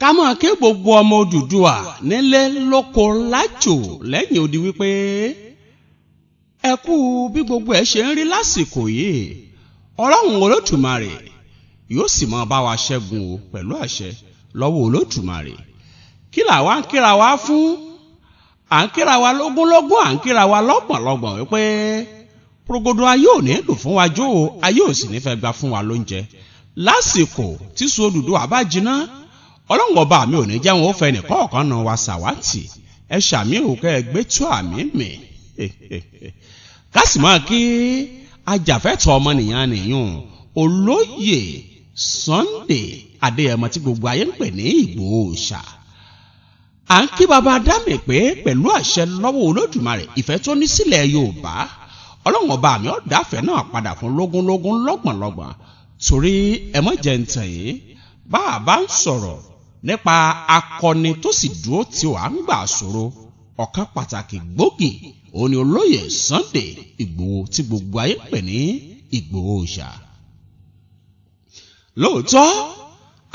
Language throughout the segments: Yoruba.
ká mọ̀ kí gbogbo ọmọ Odùduwà nílé lóko lájò lẹ́yìn odi wípé ẹ kú bí gbogbo ẹ ṣe ń rí lásìkò yìí Ọlọ́run Olódùmarè yóò sì máa bá wa ṣẹ́gun o pẹ̀lú àṣẹ lọ́wọ́ Olódùmarè. Kí làwa ń kíra wa fún? À ń kíra wa lógúnlógún, à ń kíra wa lọ́gbọ̀nlọ́gbọ̀n wípé progodo ayé ò ní lò fún wa jó o, ayé ò sì ní fẹ́ gba fún wa lóúnjẹ. Lásìkò tí Sùn Odùduwà bá jiná, Ọlọ́run ọba mi ò ní jẹ́ wọn ó fẹ́ nìkọ̀ọ̀kan náà wa ṣàwátì. Ẹ ṣàmì ò kẹ́ ẹ gbé tó àmì mì. Ká sì máa kí ajàfẹ́tọ̀ọ́ ọmọnìyàn nìyún Olóyè Sunday Adéyẹmọ tí gbogbo ayé ń pè ní Ìgbòho Òòṣà. À ń kí baba Dámì pé pẹ̀lú àṣẹ lọ́wọ́ Olódùmarè ìfẹ́ tó ní sílẹ̀ Yorùbá, Ọlọ́run ọba mi ó dáfẹ́ náà padà fún lógúnlógún lọ́gbọ̀nlọ́gbọ̀n. Torí ẹ mọ̀ jẹ́ ń tàn yín bá a bá ń sọ̀rọ̀ nípa akọni tó sì dúró tí wàá ń gbà sọ̀rọ̀ ọ̀kan pàtàkì gbòógì òun ni Olóyè Sunday Ìgbòho tí gbogbo ayé pè ní Ìgbòho Òòṣà. Lóòótọ́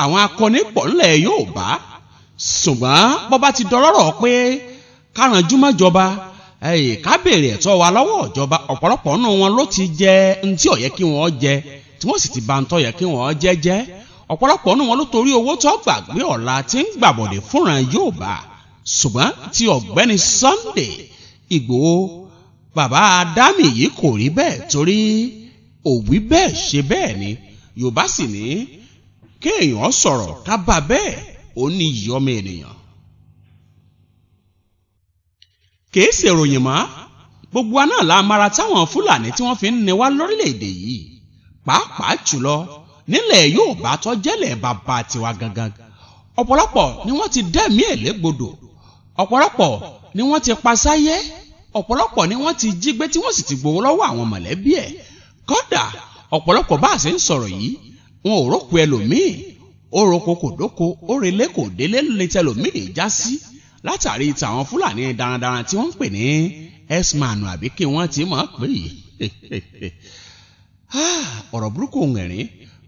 àwọn akọni pọ̀ ńlẹ̀ Yorùbá, ṣùgbọ́n bó bá ti dọlọ́rọ̀ pé kárànjú mọ́jọba ká béèrè ẹ̀tọ́ wa lọ́wọ́ ìjọba, ọ̀pọ̀lọpọ̀ nínú wọn ló ti jẹ ntí ó yẹ kí wọ́n jẹ tí wọ́n sì ti bà ntọ́ yẹ kí wọ́n jẹ́. Ọ̀pọ̀lọpọ̀ nínú wọn ló torí owó tó gbàgbé ọ̀la tí ń gbàbọ̀dẹ̀ fúnra Yorùbá. Ṣùgbọ́n tí ọ̀gbẹ́ni Sunday Ìgbòho bàbá Dámì yìí kò rí bẹ́ẹ̀, torí òwí bẹ́ẹ̀ ṣe bẹ́ẹ̀ ni Yorùbá sì ní kéèyàn sọ̀rọ̀ ká bá bẹ́ẹ̀ ó ní ìyọ́mọ ènìyàn. Kìí ṣèròyìn mọ́ gbogbo wa náà la mara táwọn Fúlàní tí wọ́n fi ń ní wá lórílẹ̀‐èdè yìí, pàápàá jùlọ nílẹ̀ Yorùbá tó jẹ́lẹ̀ bàbá tiwa gangan. Ọ̀pọ̀lọpọ̀ ni wọ́n ti dẹ́mí ẹ̀ légbodò, ọ̀pọ̀lọpọ̀ ni wọ́n ti pa sáyé, ọ̀pọ̀lọpọ̀ ni wọ́n ti jí gbé tí wọ́n sì ti gbowó lọ́wọ́ àwọn mọ̀lẹ́bí ẹ̀. Kódà ọ̀pọ̀lọpọ̀ bá a ṣe ń sọ̀rọ̀ yìí wọn ò rókò ẹlòmíì, ó roko kò dóko, ó relé kò délé lè tẹlòmíì já sí látàrí tàwọn Fúlàní darandaran tí wọ́n ń pè ní x-man àbí kí wọ́n ti mọ̀ pé yìí. Ọ̀rọ̀ burúkú ohun ẹ̀rín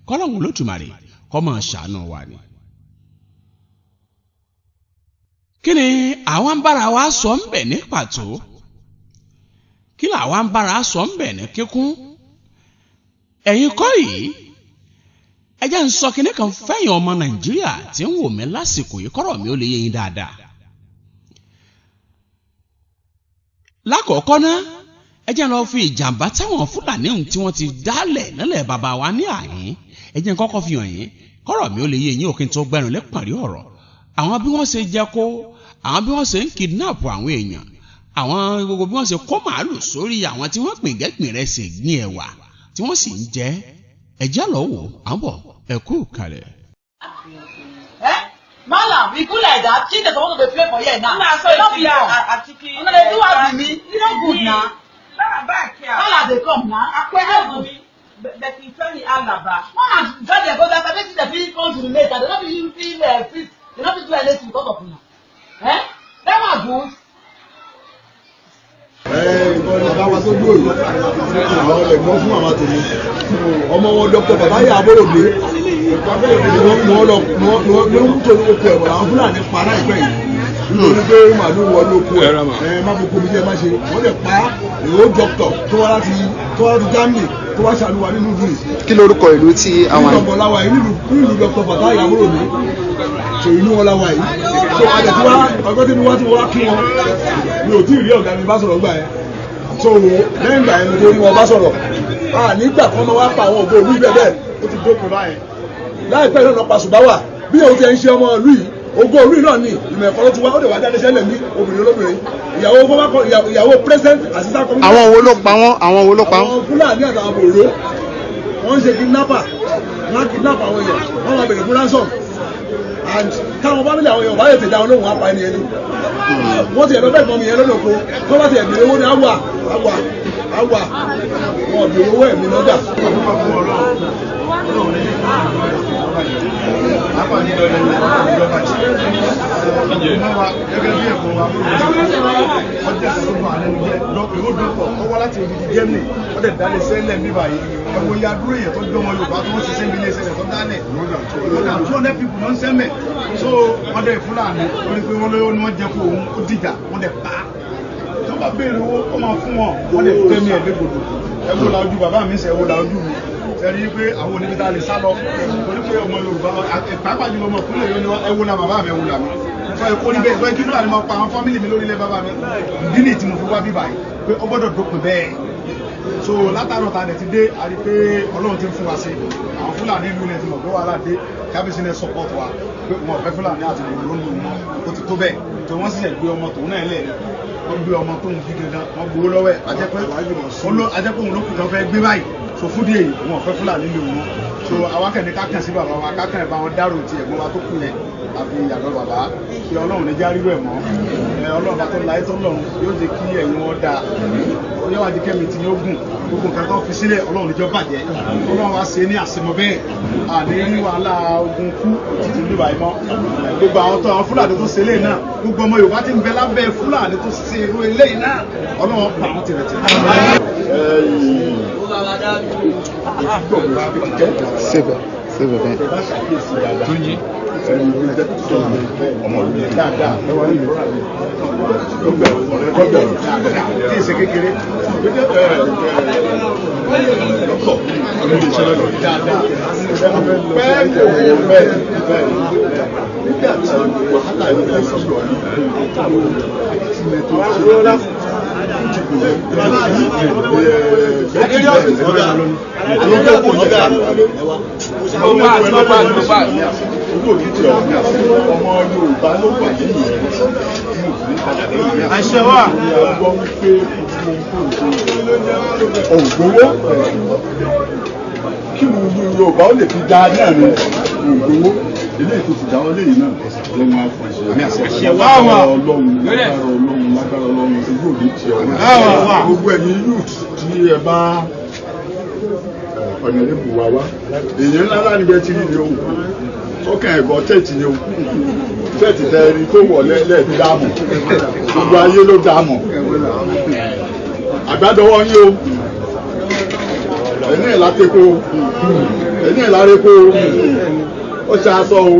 kọ́lọ́hún Olódùmarè kó máa ṣàánú wa ni. Kí ni àwọn ń bára wa sọ ń bẹ̀ ní pàtó? Kí làwọn ń bára sọ ń bẹ̀ ní kíkún? Ẹ̀yin kọ́ yìí ẹ jẹ́ ń sọ kinní kan fẹ́yìn ọmọ Nàìjíríà tí ń wò mí lásìkò yìí kọ́rọ̀ mi ó lè yé yín dáadáa. Lákọ̀ọ́kọ́ náà ẹ jẹ́ lọ fi ìjàmbá táwọn Fúlàní tí wọ́n ti dálẹ̀ nílẹ̀ bàbá wa ní àyín, ẹ jẹ́ kọ́kọ́ fi hàn yín kọ́rọ̀ mi ó lè yé yín òkè tó gbẹ́nu lẹ́pàrí ọ̀rọ̀. Àwọn bí wọ́n ṣe jẹ́ kó, àwọn bí wọ́n ṣe ń kidnap àwọn èèyàn, àwọn gbogbo bí wọ́n ṣe kó màálù sórí àwọn tí wọ́n pìngẹ́pìn rẹ̀ ṣe gbin ẹ̀wà tí wọ́n sì ń jẹ. Ẹ jẹ́ lọ wò àbọ̀ ẹ kú kalẹ̀. Malam, we go like that. She doesn't want to play for here now. Nah, so you don't you I'm gonna do what with me. You don't good now. Back here. Malam, they come now. But you tell me Alaba. Malam, tell them go that. I bet the people come to the later. They don't even feel fit. They don't feel do anything because of you. That one good. Bàbá tó dúró yìí àwọn ẹ̀gbọ́n fún màmá tèmi ọmọ wọn Dr. Babayi Aborode wọ́n lọ ń tó oko ẹ̀wọ̀n àwọn Fúlàní para ìpẹ́ yìí nítorí pé màálù wọlé oko ẹ̀ má fò kóbi jẹ́ má ṣe wọ́n lè pa èrò dọ́kítọ̀ tó wá láti Germany tó wá ṣàlùwà nínú ìlú yìí. Kí lorúkọ ìlú tí àwọn ìlú ọ̀bọ̀láwà yìí nílùú Dr. Babayi Aborode ṣe inú wọn láwà yìí tó wá dẹ̀ tí wá ọgbẹ́ tí wọ́n ti wá kí wọn mi ò tí ì rí ọ̀gá mi bá sọ̀rọ̀ gbà yẹn so lẹ́yìn ìgbà yẹn tó ní wọn bá sọ̀rọ̀ nígbà kan máa wá pa àwọn ògbó olú ibẹ̀ bẹ́ẹ̀ ó ti dókun báyẹn láìpẹ́ náà lọ́pàá Ṣùbáwà bí òun ti ẹ̀ ń ṣe ọmọ ìlú yìí ògbó olú náà ní ìmọ̀ ẹ̀kọ́ ló ti wá ó lè wá jáde sẹ́lẹ̀ ní obìnrin olóbìnrin ìyàwó president assistant commissioner. Àwọn wo ló pa wọ́n? Àwọn Fúlàní àtàwọn bòró wọ́n ń ṣe kidnapper wọ́n á kidnap àwọn èèyàn wọ́n máa bèrè fún ransom and táwọn fámìlì àwọn èèyàn bá lè tètè àwọn olóhùn apá ẹni ẹni wọ́n ti ẹ̀rọ bẹ́ẹ̀ mọ́ mi yẹn lọ́dọ̀ kó tó bá ti ẹ̀bìrì owó ni àwà wọn ọ̀bìrì owó ẹ̀mí lọ́dà. Gẹ́gẹ́ bí ẹ̀kọ́ wa ọjọ́ ìṣòro àlẹ́ lọ́pọ̀ ìwé dọ́pọ̀ ọwọ́ láti odidi Germany wọ́n dẹ̀ dálé sẹ́lẹ̀ níbà yìí ẹ̀wọ̀n ya dúró èèyàn tó gbé wọn Yorùbá tó ń ṣiṣẹ́ ní ilé iṣẹ́ tó dálẹ̀ 200 people ló ń sẹ́mẹ̀ so wọ́n dẹ̀ fúlàní wọ́n ní pé wọ́n lóyún ni wọ́n jẹ́ kó òun ó dìjà wọ́n dẹ̀ pa tó bá béèrè owó ó máa fún wọn wọ́n dẹ̀ tẹ́mi ẹ̀ légbodò ẹ wo la ojú bàbá mi sẹ́ ẹ wo la ojú mi sẹ́ni pé àwọn oníbítà lè sá lọ torí pé ọmọ Yorùbá pàápàá jùlọ ọmọ ìpínlẹ̀ yóò ní ẹ wo la bàbá mi ẹ wo la mi sọ èkó níbẹ̀ sọ kí fúlàní máa pa àwọn fámìlì mi lórí ilẹ̀ bàbá mi ìdí nìyí tí mo fi wá bíbá yìí pé ó gbọ́dọ̀ dópin bẹ́ẹ̀ so látàrọ̀ ta dẹ̀ ti dé a rí pé Ọlọ́run ti ń fún wa sí àwọn fúlàní ìlú ilẹ̀ tí mo gbé wàhálà dé kábíyèsí ní support wa pé wọn ò fẹ́ fúlàní àti ìlú ló ń lò wọn ó ti tó bẹ́ẹ̀ tó wọ́n sì ṣẹ̀ gbé ọmọ tòun náà lẹ̀ wọ́n gbé ọmọ tóun bí dandan wọ́n gbowó lọ́wọ́ ẹ̀ ajẹ́pẹ́ òun ló kù tó fẹ́ gbé báyìí so fúdí èyí wọn ò fẹ́ fúlàní lò wọn so awakẹ́ni kákan sí bàbá wa kákan ẹ̀ bá wọn dárò ti ẹ̀gbọ́n wa tó kù yẹn àfi ìyàgbọ́ bàbá kí Ọlọ́run ní járí rẹ̀ mọ́ Ọlọ́run bá tó láyé tó lọ́run yóò jẹ́ kí ẹ̀yin wọn dáa yóò wá di kẹ́mi tí yóò gùn gbogbo nǹkan tó fi sílẹ̀ Ọlọ́run níjọ́ bàjẹ́ Ọlọ́run wá ṣe ní àṣemọ bẹ́ẹ̀ àní ní wàhálà ogun kú títí ní báyìí mọ́ gbogbo àwọn tó àwọn Fúlàní tó ṣe eléyìí náà gbogbo ọmọ Yorùbá ti ń bẹ lábẹ́ Fúlàní tó ṣe irú eléyìí náà Ọlọ́run pa àwọn tìrẹ̀tì. Síbẹ̀ bẹ́ẹ̀. Ọmọ ìlú dáadáa tí ìṣe kékeré lọ́kọ̀ olóde ìṣẹ́lẹ̀ lọ dáadáa bẹ́ẹ̀ nígbà tí wàhálà yìí lè sọ̀rọ̀ ọmọ Yorùbá ló wà nínú àṣẹ wa gbọ́ wípé ògbówó kí ni Yorùbá ó lè fi dá náà ní ògbówó ilé ètò ti dáwọ́ léyìn náà lọ́wọ́ àfọ̀ṣẹ́ Ọlọ́run lágbára Ọlọ́run ojú òde tí ọ gbogbo ẹ̀yin youth tí ẹ bá ọ̀nà ìbù wa wá èèyàn ńlá láti bẹ́ẹ̀ tí ní o ọkàn ẹ̀gọ́ tẹ̀tì ni o tẹ̀tì tẹ̀rí tó wọ̀ lẹ́ẹ̀dí dáàmù gbogbo ayé ló dáàmù àgbàdọwọ́ yín o ẹ̀ní ìlàtẹ́kọ̀ ẹ̀ní ìlàrẹ́kọ̀ ó ṣe aṣọ o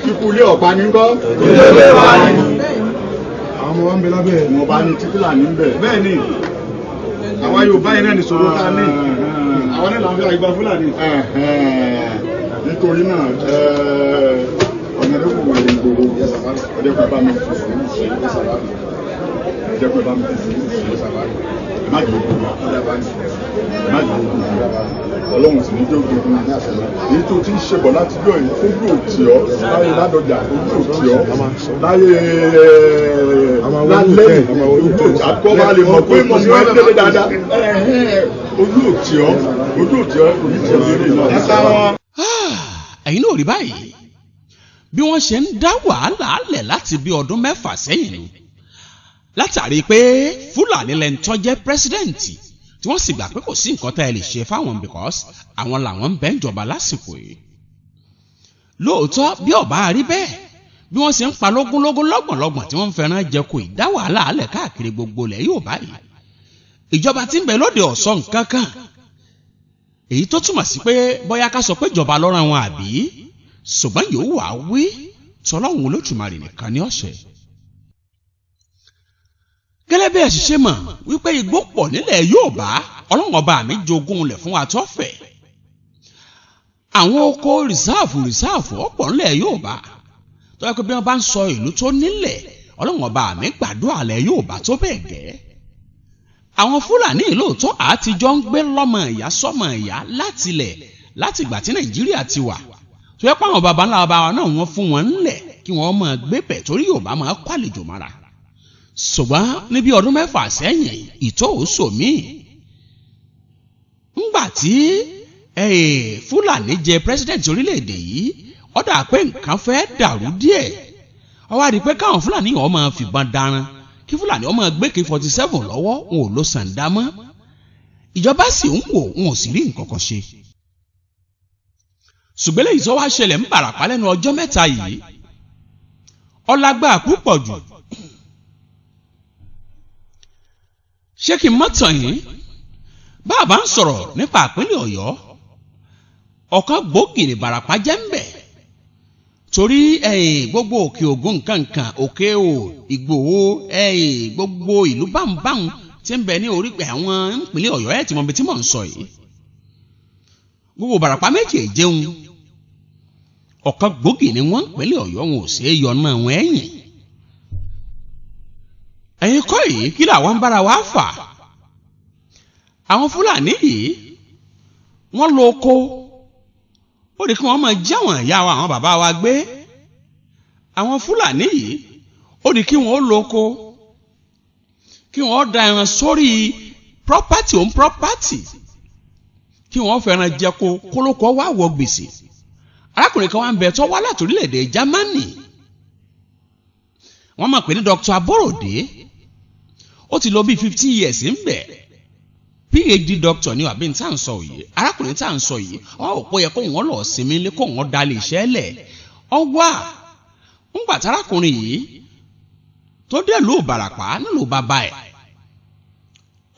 ikú ilé ọ̀pá ní kọ́ ilé wa ni àwọn ọmọ wa ń bẹ lábẹ́ ẹ̀ wọ́n bá ní tíkúlà ní bẹ̀ bẹ́ẹ̀ ni àwọn Yorùbá yẹn náà ní sọ̀rọ̀ ta ní àwọn náà làwọn fi àgbà Fúlàní. Nítorí náà ọ̀nà ẹ̀rọ kò wọlé gbogbo ọjọ́ pé bá mi fi sùúrù ṣe ọjọ́ pé bá mi fi sùúrù ṣe má jẹ́ ogun má jẹ́ ogun Ọlọ́run sì ní jẹ́ ogun èyí tó ti ń ṣe bọ̀ láti jọ yìí ojú òtí ọ láyé Ládọjà ojú òtí ọ láyé lálẹ́ ojú òtí àkọ́ máa lè mọ̀ pé mo ní wọ́n délé dáadáa ojú òtí ọ kò ní tẹ̀ lórí náà. ẹ̀yin náà rí báyìí bí wọ́n ṣe ń dá wàhálà lẹ̀ láti bí ọdún 6 sẹ́yìn ni látàrí pé Fúlàní lẹ́ni tó jẹ́ pírẹ́sídẹ̀ǹtì tí wọ́n sì gbà pé kò sí nǹkan tá ẹ lè ṣe fáwọn because àwọn làwọn ń bẹ ń jọba lásìkò yìí. lóòótọ́ bí ọba rí bẹ́ẹ̀ bí wọ́n ṣe ń pa lógúnlógún lọ́gbọ̀nlọ́gbọ̀n tí wọ́n ń fẹ́ràn jẹ kó ìdá wàhálà lẹ̀ káàkiri gbogbo ilẹ̀ yóò báyìí ìjọba tí ń bẹ lóde ọ̀sán nǹkan kan èyí tó túmọ̀ sí pé bóyá ká sọ pé ìjọba ló rán wọn àbí ṣùgbọ́n yóò wá wí tọ́lọ́hun Olódùmarè nìkan ní ọ̀sẹ̀. gẹ́lẹ́ bí ẹ̀ṣiṣẹ́ mọ̀ wípé igbó pọ̀ nílẹ̀ Yorùbá Ọlọ́run ọba mi jogún lẹ̀ fún wa tọ́fẹ̀. àwọn oko rìsáàfù ọ̀pọ̀ nílẹ̀ Yorùbá tó yẹ kó bí wọ́n bá ń sọ ìlú tó nílẹ̀ Ọlọ́run ọba mi gbàdúrà lẹ̀ Yorùbá tó bẹ́ẹ̀ gẹ́. àwọn Fúlàní lóòótọ́ àtijọ́ ń gbé lọ́mọ ìyá sọ́mọ ìyá láti ìgbà tí Nàìjíríà ti wà tó yẹ pé àwọn baba ńlá baba náà wọ́n fún wọn ńlẹ̀ kí wọ́n máa gbé bẹ̀ torí Yorùbá máa kó àlejò mọ́ra ṣùgbọ́n níbi ọdún 6 sẹ́yìn ìtòòsò míì ńgbà tí Fúlàní jẹ pírẹsidẹ̀ntì orílẹ̀-èdè yìí ó dà pé nǹkan fẹ́ dàrú díẹ̀ ó wá rí pé káwọn Fúlàní yìí wọ́n máa fìbọn daran kí Fúlàní wọ́n máa gbé K-47 lọ́wọ́ wọn ò lo sàǹdà mọ́ ìjọba sì ń wò wọn ò sì rí nǹkan kan ṣe. ṣùgbọ́n èyí tó wá ṣẹlẹ̀ ń Bàràpá lẹ́nu ọjọ́ 3 yìí ọlágbá púpọ̀ jù. ṣé kí n mọ́ tàn yín bàbá ń sọ̀rọ̀ nípa ìpínlẹ̀ Ọ̀yọ́ ọ̀kan gbòógì ní Bàràpá jẹ́ ń bẹ̀ torí gbogbo òkè ògùn nǹkankan òkè o Ìgbòho gbogbo ìlú bámbáhùn tí ń bẹ ní orí pé àwọn ìpínlẹ̀ Ọ̀yọ́ ẹ̀ tí mo bí tí mò ń sọ yìí gbogbo Ìbàràpá méjì jẹun ọ̀kan gbòógì ni wọ́n ìpínlẹ̀ Ọ̀yọ́ wọn ò ṣe é yọnà wọn ẹ̀yìn ẹ̀yin kọ́ yìí kí làwọn ń bára wa fà àwọn Fúlàní yìí wọ́n lo oko ó di kí wọ́n máa jẹ́ àwọn ìyá wa àwọn bàbá wa gbé àwọn Fúlàní yìí ó di kí wọ́n lo oko kí wọ́n da ẹran sórí property on property kí wọ́n fẹ́ràn jẹko kólókó wá wọ gbèsè arákùnrin kan wá ń bẹ tó wá láti orílẹ̀-èdè Germany wọ́n máa pè ní Dr. Aborode ó ti lò bí 15 years ń bẹ PhD doctor ni àbí tá à ń sọ yìí arákùnrin tá à ń sọ yìí ọ̀pọ̀ yẹ kó wọ́n lọ sinmi lé kó wọ́n dalẹ̀ iṣẹ́ lẹ̀ ọwọ́ ńgbà tárákùnrin yìí tó dé lù Ìbàràpá nílùú bàbá ẹ̀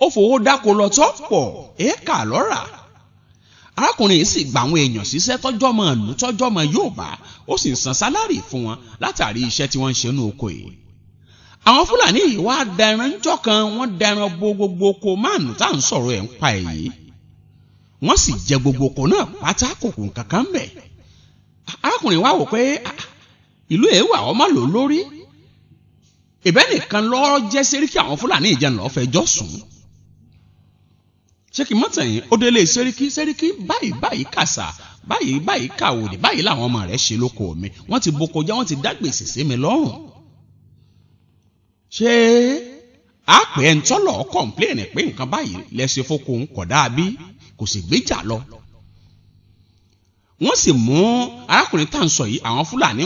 ó fowó dáko lọ tó pọ̀ éèkà lọ́ra arákùnrin yìí sì gba àwọn èèyàn síṣẹ́ tọ́jọ́ mọ́ ìlú tọ́jọ́ mọ́ Yorùbá ó sì ń san sálárì fún wọn látàrí iṣẹ́ tí wọ́n ń ṣe ní oko yìí àwọn Fúlàní yìí wá dẹran ńjọ́ kan wọ́n dẹran bo gbogbo oko máàlù tá à ń sọ̀rọ̀ ẹ̀ ń pa èyí wọ́n sì jẹ gbogbo oko náà pátá kòkò kankan bẹ̀ arákùnrin wá wò pé ìlú èèwà ọmọ lò lórí ìbẹ́ nìkan lọ́ọ́ jẹ́ sẹ́ríkì àwọn Fúlàní ìjẹun lọ́ọ́ fẹjọ́ sùn ṣé kí mọ́tẹ̀yìn ó délé sẹ́ríkì báyìí kàṣà báyìí kàwòdì báyìí làwọn ọmọ rẹ̀ ṣe lóko mi wọ́n ti boko jẹ́ wọ́n ti dá gbèsè sí mi lọ́rùn ṣé àpè ń tọ́lọ̀ kọ̀ǹpléènì pé nǹkan báyìí lẹ́sẹ̀ fóko ń kọ̀dá bí kò sì gbéjà lọ wọ́n sì mú arákùnrin tá à ń sọ yìí àwọn Fúlàní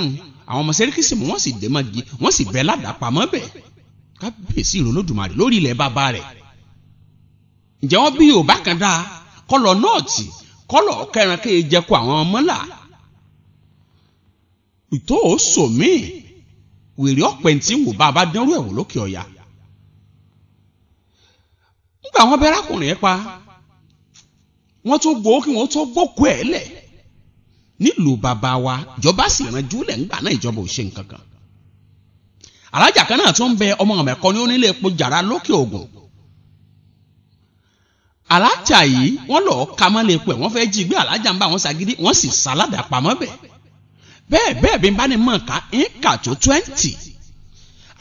àwọn ọmọ sẹ́ríkì sì mú wọ́n sì dé mọ́gi wọ́n sì bẹ́ ládàpamọ́ bẹ̀ kábíyèsí Olódùmarè lórí ilẹ̀ bàbá rẹ̀ ǹjẹ́ wọ́n bí Yorùbá kan dáa kọ́lọ̀ nọ́ọ̀tì kọ́lọ̀ kẹran kéye jẹ́ kó àwọn ọmọlà ìtò sòmí wèrè ọ̀pẹ̀ tí ń wò bá a bá dánrú ẹ̀wò lókè ọ̀yà nígbà wọn bẹ arákùnrin yẹn pa wọ́n tó gbowó kí wọ́n tó gbókù ẹ̀ lẹ̀ nílùú bàbá wa ìjọba sì ránjú lẹ̀ ńgbà náà ìjọba ò ṣe nǹkan kan alájà kan náà tó ń bẹ ọmọ ọmọ ẹ̀kọ́ ní onílé epo jàrá lókè Ògùn alájà yìí wọ́n lọ ka mọ́ lè pẹ wọ́n fẹ́ jí gbé alájà ń bá wọn ṣàgídí wọ́n sì sáládà pamọ́ bẹ́ẹ̀ bí n bá ní mọ ká ń kà tó 20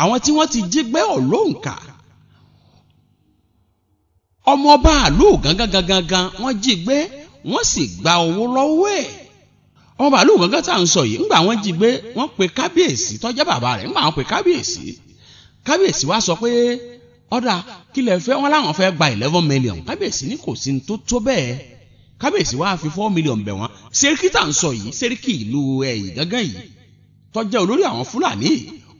àwọn tí wọ́n ti jí gbé ọlọ́nkà ọmọọba àlù gangan wọ́n jí gbé wọ́n sì gba owó lọ́wọ́ ẹ̀ ọmọọba àlù gangan tá à ń sọ yìí ńgbà wọ́n jí gbé wọ́n pe kábíyèsí tó jẹ́ bàbá rẹ̀ ńgbà wọ́n pe kábíyèsí wá sọ pé ọ̀dà kílẹ̀ fẹ́ wọn láwọn fẹ́ gba 11 million kábíyèsí ní kò sí ní tó bẹ́ẹ̀ kábíyèsí wá fi 4 million bẹ̀ wọ́n sẹ́ríkì tá à ń sọ yìí sẹ́ríkì ìlú ẹ̀yìn gángan yìí tó jẹ́ olórí àwọn Fúlàní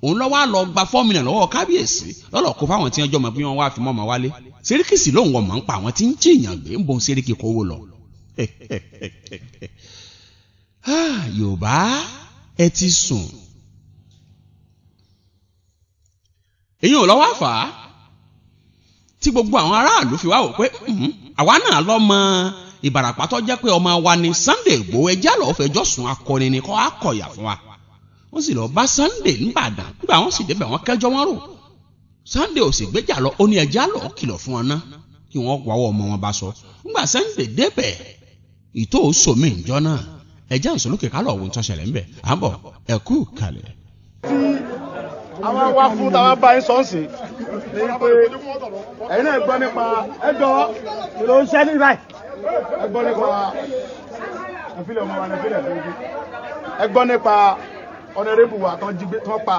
òun lọ́wọ́ lọ gba 4 million lọ́wọ́ kábíyèsí lọ́lọ́ kó fáwọn tí wọ́n jọ mọ̀ bí wọ́n wá fi mọ́mọ́ wálé sẹ́ríkì sì lóun wọ̀ mọ́ ń pa àwọn tí ń jìyàn gbé ń bon sẹ́ríkì kówó lọ. Yorùbá ẹ ti sùn èyí ò lọ́wọ́ fà á tí gbogbo àwọn aráàlú fi wá wò pé àwa náà lọ́mọ Ìbàràpá tó jẹ́ pé ọmọ wa ni Sunday Igboho ẹjẹ́ àlọ́ fẹjọ́ sùn akọni ni kọ́ akọ̀yà fún wa wọ́n sì lọ bá Sunday nìbàdàn nígbà wọ́n sì débẹ̀ wọ́n kẹjọ́ wọn rò Sunday ò sì gbéjà lọ ó ní ẹjẹ́ àlọ́ kìlọ̀ fún wọn ná kí wọ́n wáwọ́ ọmọ wọn bá sọ nígbà Sunday débẹ̀ ìtò sòmí ìjọ náà ẹjẹ́ àǹsọ̀lókè kálọ̀ ohun tó ṣẹlẹ̀ ńbẹ̀ àbọ̀ ẹ̀kú kalẹ̀. àwọn wá fún táwọn bá yín sọ́ọ̀sì ní pé ẹ̀yin náà gbọ́ nípa ẹjọ́ ló ń ṣẹ́ ní báyìí ẹ gbọ́ nípa ìfilẹ̀ ọmọ wa ní ìfilẹ̀ tó ń bí ẹ gbọ́ nípa ọ̀nẹ́rẹ́bù wa tán jí gbé tán pa.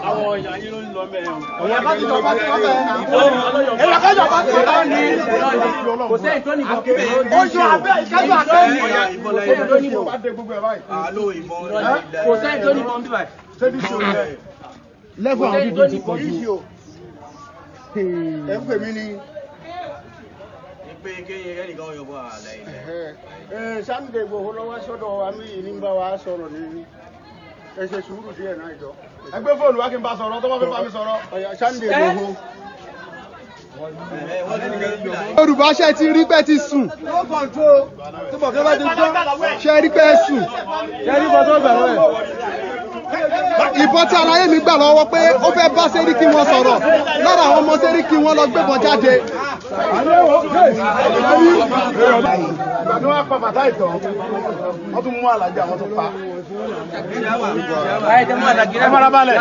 àwọn ìyá yín ló ń lọ mẹ́rin. ọ̀yà bá ti jọba ti lọ́bẹ̀ ẹ̀yà kájọ bá ti lọ́bẹ̀ ní kò sẹ́yìn tó nìbọn kí ojú abẹ́ ìkájọ àtẹ́yìn ìbọn lẹ́yìn tó nìbọn. kò sẹ́yìn tó nìbọn bí báyìí. lẹ́fọ̀ àwọn bíbí ti pọ̀ jù. ẹ ń pè mí ní. pé kéye ẹnìkan yọ bọ àlẹ ilẹ̀. Sunday Igboho lọ́wọ́ sọ́dọ̀ wa mí yìí ní bá wa sọ̀rọ̀ ní ẹ ṣe sùúrù díẹ̀ náà ìjọ. ẹ gbé fóònù wá kí n bá sọ̀rọ̀ tó bá fẹ́ bá mi sọ̀rọ̀. Sunday Igboho Yorùbá ṣe ti rí pé ti sùn. Ṣe rí pé sùn. Ìbọn tí aláyé mi gbà lọ́wọ́ pé ó fẹ́ bá Sẹ́ríkì wọn sọ̀rọ̀ lára àwọn ọmọ Sẹ́ríkì wọn lọ gbébọn jáde. Ìgbà tí wọ́n pa bàtà ìtàn, wọ́n tún mú àlàjá, wọ́n tún pa. Ẹ farabalẹ̀.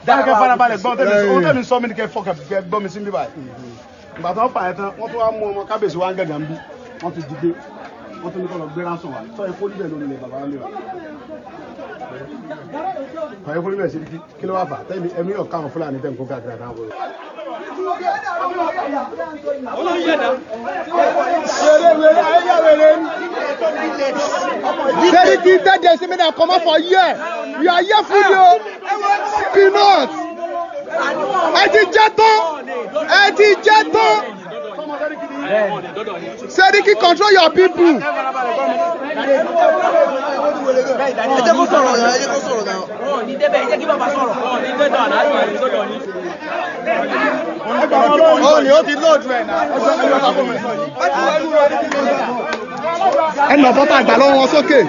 Dákẹ́ farabalẹ̀ gbọ́n tẹ́mi sọ mí ní kẹ́ fọ́kẹ́ gbọ́ mi sí bí báyìí. Ìgbà tí wọ́n pa ẹ̀ tán, wọ́n tún wá mú ọmọ kábíyèsí wa ń gẹ̀gẹ̀ ń bí, wọ́n tún dìde, wọ́n tún ní kọ́ lọ gbé ránṣọ̀ wa. Sọ ikú níbẹ̀ lórí ilẹ̀ bàbá wa lé wa. Sọ ikú níbẹ̀ sí kí ló wá fà? Tẹ́mi ẹ̀mí ọ̀ká àwọn Fúlàní tẹ̀ ń kó káàkiri àtàwọn ọ̀rẹ́. Sẹ́ríkì tell them say make dem comot for here. You are here for you. Peanut. Ẹ ti jẹ́ tán. Sẹ́ríkì control your people. Ẹ jẹ́ kó sọ̀rọ̀ náà. Ní débẹ̀ ẹ jẹ́ kí bàbá sọ̀rọ̀. Ní débẹ̀ àdáyé wà ní sọ́dọ̀ ní. Ni ó ti lóòdù ẹ̀ náà. Ẹnà bọ́tà àgbà lọ́wọ́ wọn sókè.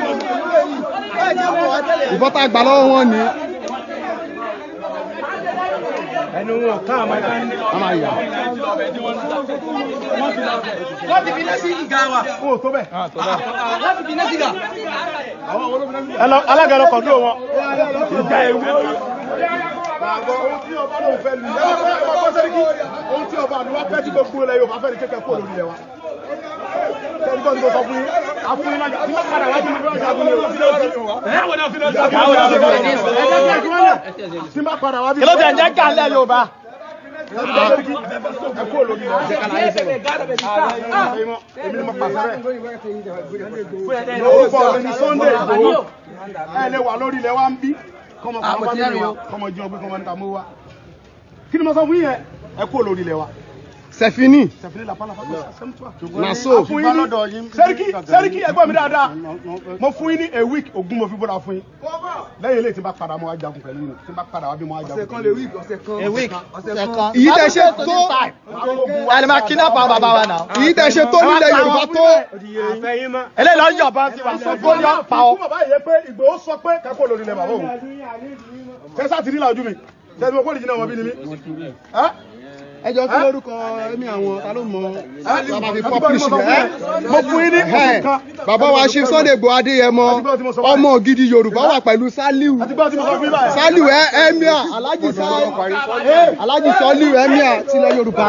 Ìbọ́tà àgbà lọ́wọ́ wọn ni. Ẹnu wọn ká àmà yà. Wọ́n ti fi iná sí ìgá wa. Ó tó bẹ̀. Wọ́n ti fi iná sí ìgá. Alága lọ kọ̀dúró wọn. Ìjà ewu. Ohun tí ọba ló fẹ́ lu yẹn. Ohun tí ọba àdúrà fẹ́ tí gbogbo ilẹ̀ Yorùbá fẹ́ ní kékeré kó lórí ilẹ̀ wa. Tẹ́lifí tó ń sọ fún yín. Àfún yín náà tí wọ́n padà wájú ní bíọ́ọ̀sì àbúlé o. Tí wọ́n padà wájú. Kí ló dé ǹjẹ́ ká lẹ́ Yorùbá? Ẹ kó lórí ilẹ̀ èmi ni mo pàṣẹ rẹ̀. Orúkọ mi ni Sunday Igboho. Ẹ lè wà lórí ilẹ̀ wa ń bí. Kọ́mọ jí ọgbẹ́ kọ́mọ níta mú wa. Kí ni mo sọ fún yín yẹn? Ẹ kó lórí ilẹ̀ wa. C'est fini. Naso. Sẹ́ríkì ẹgbọ́n mi dáadáa. Mo fún yín ní a week ogún mo fi bọ́ra fún yín. Lẹ́yìn eléyìí tí bá padà mọ́ wá jagun pẹ̀lú yín. Tí bá padà wá bí mọ́ wá jagun pẹ̀lú yín. A week. Ìyí tẹ ṣe tó. Ẹ máa kidnap àwọn bàbá wa náà. Ìyí tẹ ṣe tó nílẹ̀ Yorùbá tó. Eléyìí lọ yọ̀bá ti wà sọ fún yọ̀ pa ọ́. Bàbá yẹ pé Ìgbòho sọ pé kẹ́kọ̀ọ́ lórí ilẹ̀ bàbá òun. Tẹ́sà ti rí làjú mi. Tẹ́sà mo kó lè jìnnà wọn bí ni mí. Ẹjọ́ kí lórúkọ ẹ̀mí àwọn ta ló mọ bàbá fi publish rẹ̀. Mo fún yín ní oṣù kan. Bàbá wa ṣe Sunday Igboho Adéyẹmọ ọmọ gidi Yorùbá wà pẹ̀lú Saliu. Saliu Emir Alhaji Saliu Emir tilẹ̀ Yorùbá.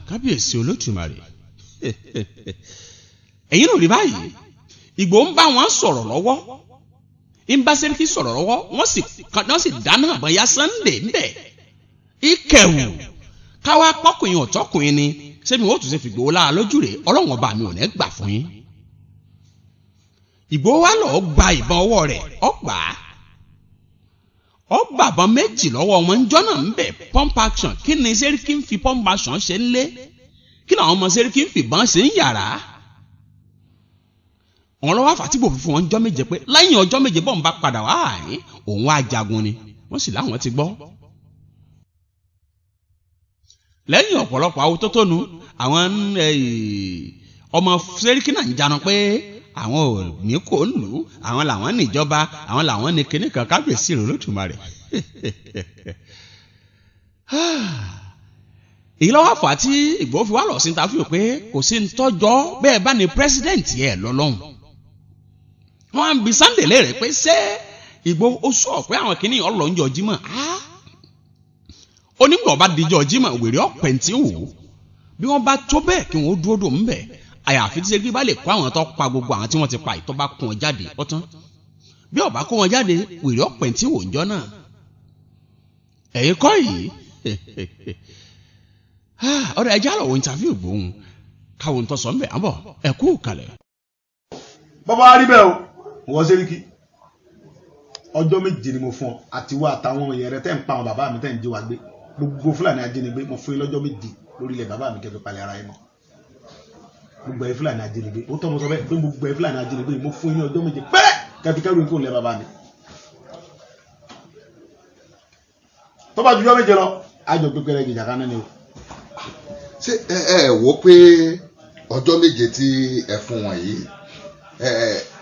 Kábíyèsí Olódùmarè ẹ̀yin náà rí báyìí Ìgbòho ń bá wọn sọ̀rọ̀ lọ́wọ́ ń bá Sẹ́ríkì sọ̀rọ̀ lọ́wọ́ wọ́n sì dáná àbọ̀ ya Sunday ńbẹ̀ ìkẹwù káwá pọkùnrin ọ̀tọ́kùnrin ni sẹ́mi wọ́n tún ṣe fìgbòho lára lójú rẹ̀ Ọlọ́run ọba mi ò ní gbà fún yín. Ìgbòho wa lọ́ọ́ gba ìbọn ọwọ́ rẹ̀ ọgbà ìbọn méjì lọ́wọ́ wọn ń jọ́nà ń bẹ̀ pump action kí ni Sẹ́ríkì ń fi pump action ṣe ń lé kí làwọn ọmọ Sẹ́ríkì ń fìbọn ṣe ń yàrá. àwọn lọ́wọ́ àfàtìgbò fífún wọn jọ́ méje pé lẹ́yìn ọjọ́ méje bọ́ọ̀ ń bá padà wá àyín òun wá jagun ni wọ́n sì láwọn ti gbọ́. lẹ́yìn ọ̀pọ̀lọpọ̀ awotótónu àwọn ọmọ Sẹ́ríkì náà ń janu pé àwọn ò ní kò lù ú àwọn làwọn níjọba àwọn làwọn ní kinní kan Kábíyèsí Olódùmarè. èyí lọ́wọ́ àfọ̀ àti Ìgbòho fi wá lọ sí ta fíò pé kò sí ń tọ́jọ́ bẹ́ẹ̀ bá ní pírẹ́sídẹ̀ǹtì ẹ̀ lọ́lọ́hùn. wọ́n á bi Sunday léèrè pé ṣé Ìgbòho ó sọ pé àwọn kinní ọlọ́njọ́ Jímọ̀ onígbà bá dijọ́ Jímọ̀ wèrè ọ̀pẹ̀ tí wò ó bí wọ́n bá tó bẹ́ẹ̀ kí wọ́n dúró dò ń bẹ̀ àyàfi tí Sẹ́ríkì bá lè kó àwọn tó pa gbogbo àwọn tí wọ́n ti pa ìtọ́ bá kó wọn jáde ọ̀tán bí ó bá kó wọn jáde wèrè ọ̀pẹ̀ tí wò ń jọ náà ẹ̀yin kọ́ yìí ọ̀rọ̀ ẹja lọ wo interview gbóhùn káwọn tó sọ ń bẹ̀ àbọ̀ ẹ kú kalẹ̀. bàbá wa rí bẹ́ẹ̀ o wọ́n Sẹ́ríkì ọjọ́ méje ni mo fún ọ àti wá àtàwọn èèyàn rẹ tẹ́ ń pa àwọn bàbá mi tẹ́ ń jí wa gbé gbogbo Fúlàní ajínigbé mo fún yín lọ́jọ́ méje lórí ilẹ̀ bàbá mi kẹ́ fi palẹ̀ ara yín mọ́ gbogbo ẹ̀ Fúlàní ajínigbé ó tọ́ mo sọ bẹ́ẹ̀ pé gbogbo ẹ̀ Fúlàní ajínigbé mo fún yín ní ọjọ́ méje pẹ́rẹ́ kẹ́ fi kẹ́rù ikú ilẹ̀ bàbá mi. tó bá jujọ́ méje lọ àjọ pípẹ́rẹ́ gìjà kan náà ni o. ṣé ẹ wò pé ọjọ́ méje tí ẹ fún wọn yìí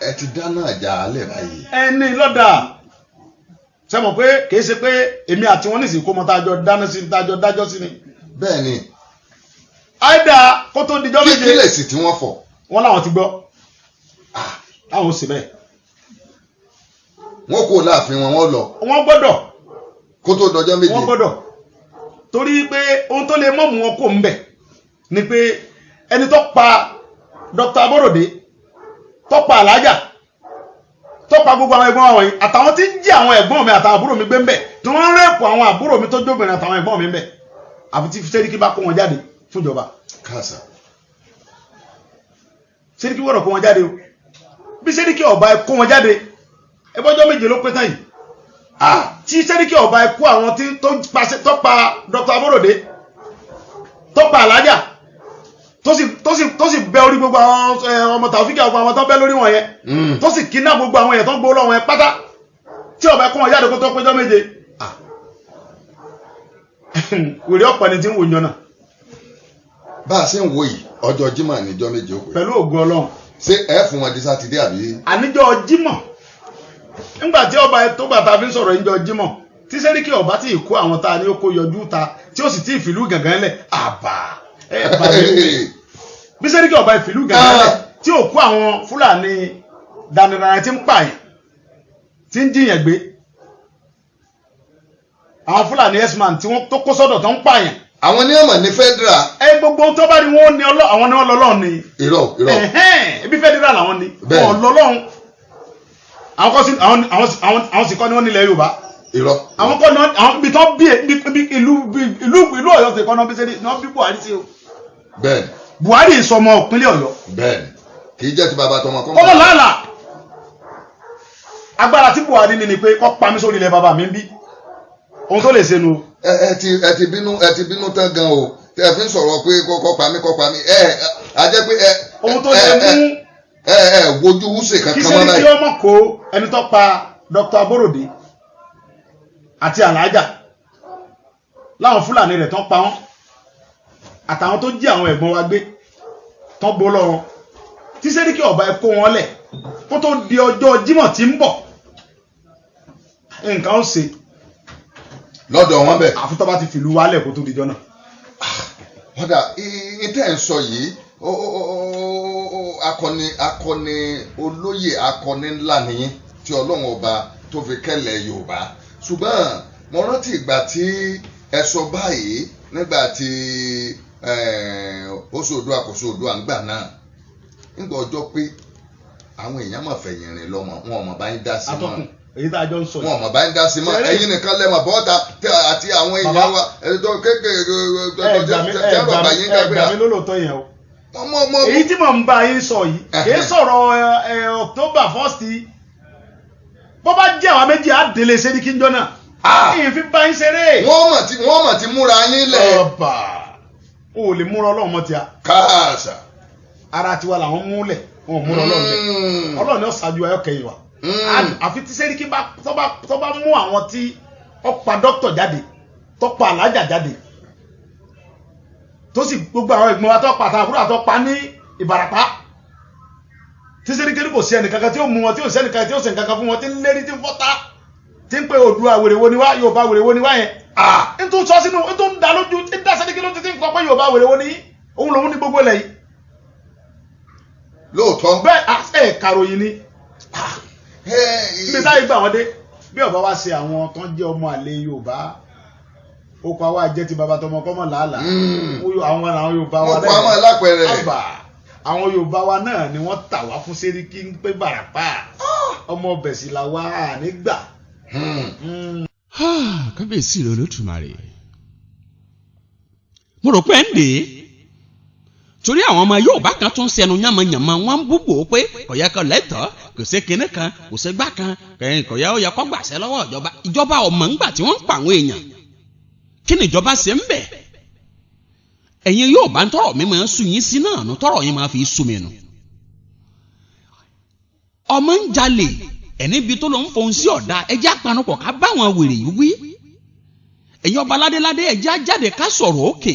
ẹ ti dáná àjà alẹ́ báyìí. ẹni lọ́dà ṣe mọ̀ pé kìí ṣe pé èmi àti wọn nísìnyí kó mọ tájọ dáná sí tájọ dájọ́ sí ni. bẹ́ẹ̀ ni. àìdá kó tó dijọ́ méje. kí lèsì tí wọ́n fọ̀. wọ́n láwọn ti gbọ́. àwọn ò sì bẹ́ẹ̀. wọ́n kò láàfin wọn lọ. wọ́n gbọ́dọ̀. kó tó dọjọ́ méje. wọ́n gbọ́dọ̀. torí pé ohun tó lè mọ̀mú wọn kò ń bẹ̀ ni pé ẹni tó pa Dr. Aborode tó pa Alájà tó pa gbogbo àwọn ẹ̀gbọ́n àwọn yìí àtàwọn tí ń jí àwọn ẹ̀gbọ́n mi àtàwọn àbúrò mi gbé ń bẹ̀ tí wọ́n ń rẹ́pọ̀ àwọn àbúrò mi tó jóbìnrin àtàwọn ẹ̀gbọ́n mi ń bẹ̀ àfi tí Sẹ́ríkì bá kó wọn jáde fún ìjọba. káàsà. Sẹ́ríkì wọ́rọ̀ kó wọn jáde o bí Sẹ́ríkì ọba ẹ kó wọn jáde ẹgbọ́jọ́ méje ló pé tán yìí tí Sẹ́ríkì ọba ẹ kó àwọn tí tó pa Dr. Aborode tó pa Alájà tó sì bẹ́ orí gbogbo àwọn ọmọ Tàòfíkì àwọn ọmọ tó bẹ́ lórí wọn yẹn tó sì kidnap gbogbo àwọn èèyàn tó ń gbó lọ́wọ́ yẹn pátá tí ọba ẹ kó wọn jáde kó tó péjọ́ méje wèrè ọ̀pọ̀ ni tí ń wò yan náà. bá a ṣe ń wo yìí ọjọ́ Jímọ̀ níjọ́ méje ó pé. pẹ̀lú ògùn Ọlọ́run. ṣé ẹ fún wọn di sátidé àbí. àníjọ́ Jímọ̀ nígbà tí ọba tó gbà tá a fi ń sọ̀rọ̀ níjọ́ Jímọ̀ tí Sẹ́ríkì ọba tí ì kó àwọn tá a ní ó kó yọjú ta tí ó sì tí ì fìlú gàngán lẹ̀ àbá bí Sẹ́ríkì ọba ìfìlú gàngán lẹ̀ tí ò kó àwọn Fúlàní dandandan tí ń pààyàn tí ń jiyàn gbé àwọn Fúlàní x-man tí wọ́n tó kó sọ́dọ̀ tó ń pààyàn. àwọn ní ọmọ ní federal. gbogbo tó bá ní wọn ní àwọn ní ọlọ́lọ́run ni. irọ́. ebi federal làwọn ni. wọn ọlọ́lọ́run àwọn sì kọ́ ni wọ́n nílẹ̀ Yorùbá. irọ́. àwọn kọ́ ni àwọn ibi tó bí ìlú Ọ̀yọ́ ti kọ́ náà bí sẹ́ni náà bí Buhari sí o. bẹ́ẹ̀ni. Buhari sọmọ ìpínlẹ̀ Ọ̀yọ́. bẹ́ẹ̀ni kì í jẹ́ ti bàbá tọmọ kọ́. kọ́mọ làálà agbára tí Buhari ní ni pé kọ́ pa mí sórí ilẹ̀ bàbá mi ń bí ohun tó lè ṣe nu. ẹ ti bínú tán gan o tẹ fi ń sọ̀rọ̀ pé kọ́ pa mí a jẹ́ pé ohun tó lè mú. wojú wúṣe kankan mọ́ báyìí. kí Sẹ́ríkì ọmọ kó ẹni tó pa Dr. Aborode àti Alájà láwọn Fúlàní rẹ̀ tán pa wọ́n àtàwọn tó jí àwọn ẹ̀gbọ́n wa gbé tán gbó lọ́wọ́ tí Sẹ́ríkì ọba ẹ kó wọn lẹ̀ kó tó di ọjọ́ Jímọ̀ tí ń bọ̀ nǹkan ó ṣe. lọ́dọ̀ wọn bẹ̀. àfi tó bá ti fìlú wálẹ̀ kó tó dijọ́ náà. ọ̀dà ìtẹ́ ń sọ yìí akọni olóyè akọni ńlá nìyí tí Ọlọ́run ọba tó fi kẹ́lẹ̀ Yorùbá ṣùgbọ́n mo rántí ìgbà tí ẹ sọ báyìí nígbà tí oṣù Oòduà àkóso Oòduà ń gbà náà nígbà ọjọ́ pé àwọn èèyàn máa fẹ̀yìn rìn lọ́mọ wọn ò mọ̀ bá ń dá sí mọ́ èyí tá a jọ ń sọ wọn ò mọ̀ bá ń dá sí mọ́ ẹ̀yin nìkan lẹ́mọ̀ bọ́ta àti àwọn èèyàn wa ẹ̀dọ́ kékeré ẹ̀gbà mi ló lóòótọ́ yẹn o. èyí tí mò ń bá yín sọ yìí kì í sọ̀rọ̀ October 1st bó bá jẹ́ àwọn méjì á délé Sẹ́ríkì ńjọ́ náà èyí fi bá yín ṣeré. wọ́n mọ̀ ti múra yín lẹ̀. ọba o ò lè múra Ọlọ́run mọ́ ti a. káàsà. ara tiwa làwọn múlẹ̀ wọn ò múra Ọlọ́run lẹ̀ Ọlọ́run ni ó ṣáájú ayọ́ kẹyìn wa. àfi tí Sẹ́ríkì tó bá mú àwọn tí ó pa dókítà jáde tó pa Alájà jáde tó sì gbogbo àwọn ẹ̀gbọ́n wa tó pa àtàwọn àbúrò àtọ́ pa ní Ìbàràpá tí Sẹ́ríkì ní kò sí ẹnìkankan tí ó mú wọn tí ó sí ẹnìkankan tí ó sì nǹkankan fún wọn tí ń lérí tí ń fọ́tá tí ń pe Oòduà wèrèwo ni wá Yorùbá wèrèwo ni wá yẹn n tó sọ sínú n tó ń da lójú n dá Sẹ́ríkì lójú tí ń kọ́ pé Yorùbá wèrèwo ni òun lòun ní gbogbo ilẹ̀ yìí. lóòótọ́. bẹ́ẹ̀ kàròyìn ni bí táyé gbà wọ́n dé bí ọba wa ṣe àwọn tó ń jẹ́ ọmọ àlè Yorùbá ó pa wá jẹ́ ti bàbá tọmọ kọ́mọ làálàá àwọn Yorùbá wa náà wọ́n pa lápẹ̀rẹ̀ àwọn Yorùbá wa náà ni wọ́n tà wá fún Sẹ́ríkì ń pé Bàràpá ọmọ ọbẹ̀ sì là wá nígbà. kábíyèsí rẹ Olódùmarè mo rò pé ń dè é torí àwọn ọmọ Yorùbá kan tún sẹnu yànmọ̀yànmọ̀ wọn ń búbò pé kò yẹ kó lẹ́tọ̀ọ́ kò sí kinní kan kò sí gbá kan kò yẹ ó yẹ kó gbàṣẹ lọ́wọ́ ìjọba ọmọ ńgbà tí wọ́n ń pa àwọn èèyàn kí ni ìjọba ṣe ń bẹ̀ ẹ̀yin Yorùbá ń tọrọ mi máa ń sùn yín sí náà nù tọrọ yín máa fi sùn mi nù ọmọ ń jalè ẹni ibi tó lọ ń fohùn sí ọ̀dà ẹjẹ́ apanupọ̀ ká bá àwọn wèrè yìí wí ẹ̀yin ọba ládéládé ẹ̀jẹ̀ ajáde ká sọ̀rọ̀ òkè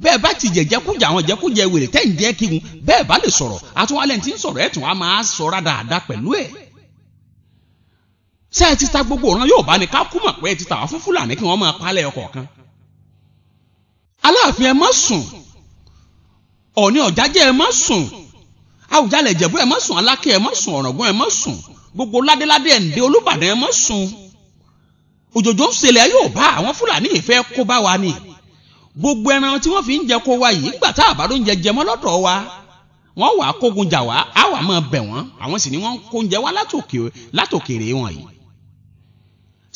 bẹ́ẹ̀ bá ti jẹ̀jẹ̀kújẹ àwọn jẹ̀kújẹ wèrè tẹ́ ń jẹ́ kígun bẹ́ẹ̀ bá lè sọ̀rọ̀ àtúwálẹ̀ tí ń sọ̀rọ̀ ẹ̀tún á máa sọ̀rọ̀ dáadáa pẹ̀lú ẹ̀. ṣé ẹ ti ta gbogbo ọ̀ràn yóò bá ní ká kú mọ̀ pé ẹ ti tà wá fún Fúlàní kí wọ́n máa palẹ̀ ọkọ̀ kan. Aláàfin ẹ má sùn Ọ̀ọ̀ni Ọ̀jájẹ́ ẹ má sùn Àwùjalẹ̀ Ìjẹ̀bú ẹ má sùn Aláké ẹ má sùn Ọ̀ràngún ẹ má sùn gbogbo ládéládé ẹ̀ǹdẹ́ Olúbàdàn ẹ má sùn. Òjòjò ń ṣẹlẹ̀ yóò bá àwọn Fúlàní ìfẹ́ kó bá wa ni gbogbo ẹran tí wọ́n fi ń jẹ kó wa yìí gbà tá àbádó ń jẹjẹ mọ́ lọ́dọ̀ wa wọ́n wàá kógun jà wá á wà máa bẹ̀ wọ́n àwọn sì ni wọ́n ń kó oúnjẹ wá látòkèrè wọn yìí.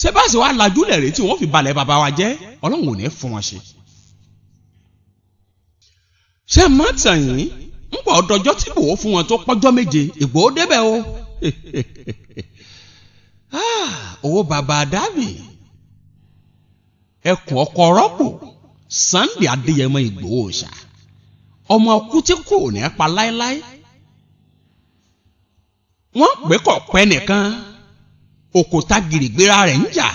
ṣé báàsì wa lajúlẹ̀ rèé tí wọ́n fi balẹ̀ bàbá wa jẹ́ Ọlọ́run ò ní fún wọn ṣe. ṣé mọ́tàn yìí ń pọ̀ ọdọjọ́ tí Ìgbòho fún wọn tó pọ́jọ́ méje Ìgbòho débẹ̀ o. owó bàbá Dábì ẹkùn ọkọ̀ rọ́pò Sunday Adéyẹmọ Ìgbòho ṣá ọmọ ọkú tí kò ní pa láéláé wọ́n pè kọ pẹ́ nìkan òkúta gìrìgbéra rẹ̀ ń jà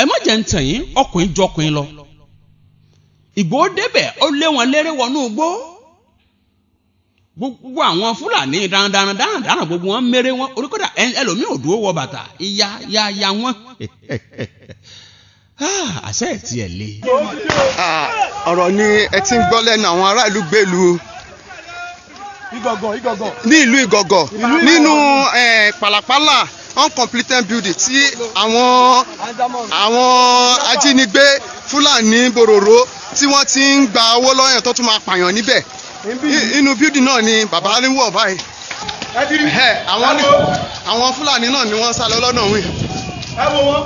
ẹ má jẹ́ ń tàn yín ọkùnrin jọkùnrin lọ Ìgbòho débẹ̀ ó lé wọn léré wọnú igbó gbogbo àwọn Fúlàní dáradára gbogbo wọn méré wọn oríkọdà ẹlòmíì ò dúró wọ bàtà ìyá wọn àṣẹ ẹ̀ tiẹ̀ lé. ọ̀rọ̀ ni ẹ ti ń gbọ́ lẹ́nu àwọn ará ìlú gbèlú ní ìlú Ìgọ̀gọ̀ nínú pàlàpàlà uncompleted building tí àwọn ajínigbé Fúlàní bòròró tí wọ́n ti ń gba owó lọ́yàn tó tún máa pààyàn níbẹ̀ inú building náà ni bàbá ní wọ̀ báyìí àwọn Fúlàní náà ni wọ́n sá lọ lọ́nà wí. ẹ wo wọn.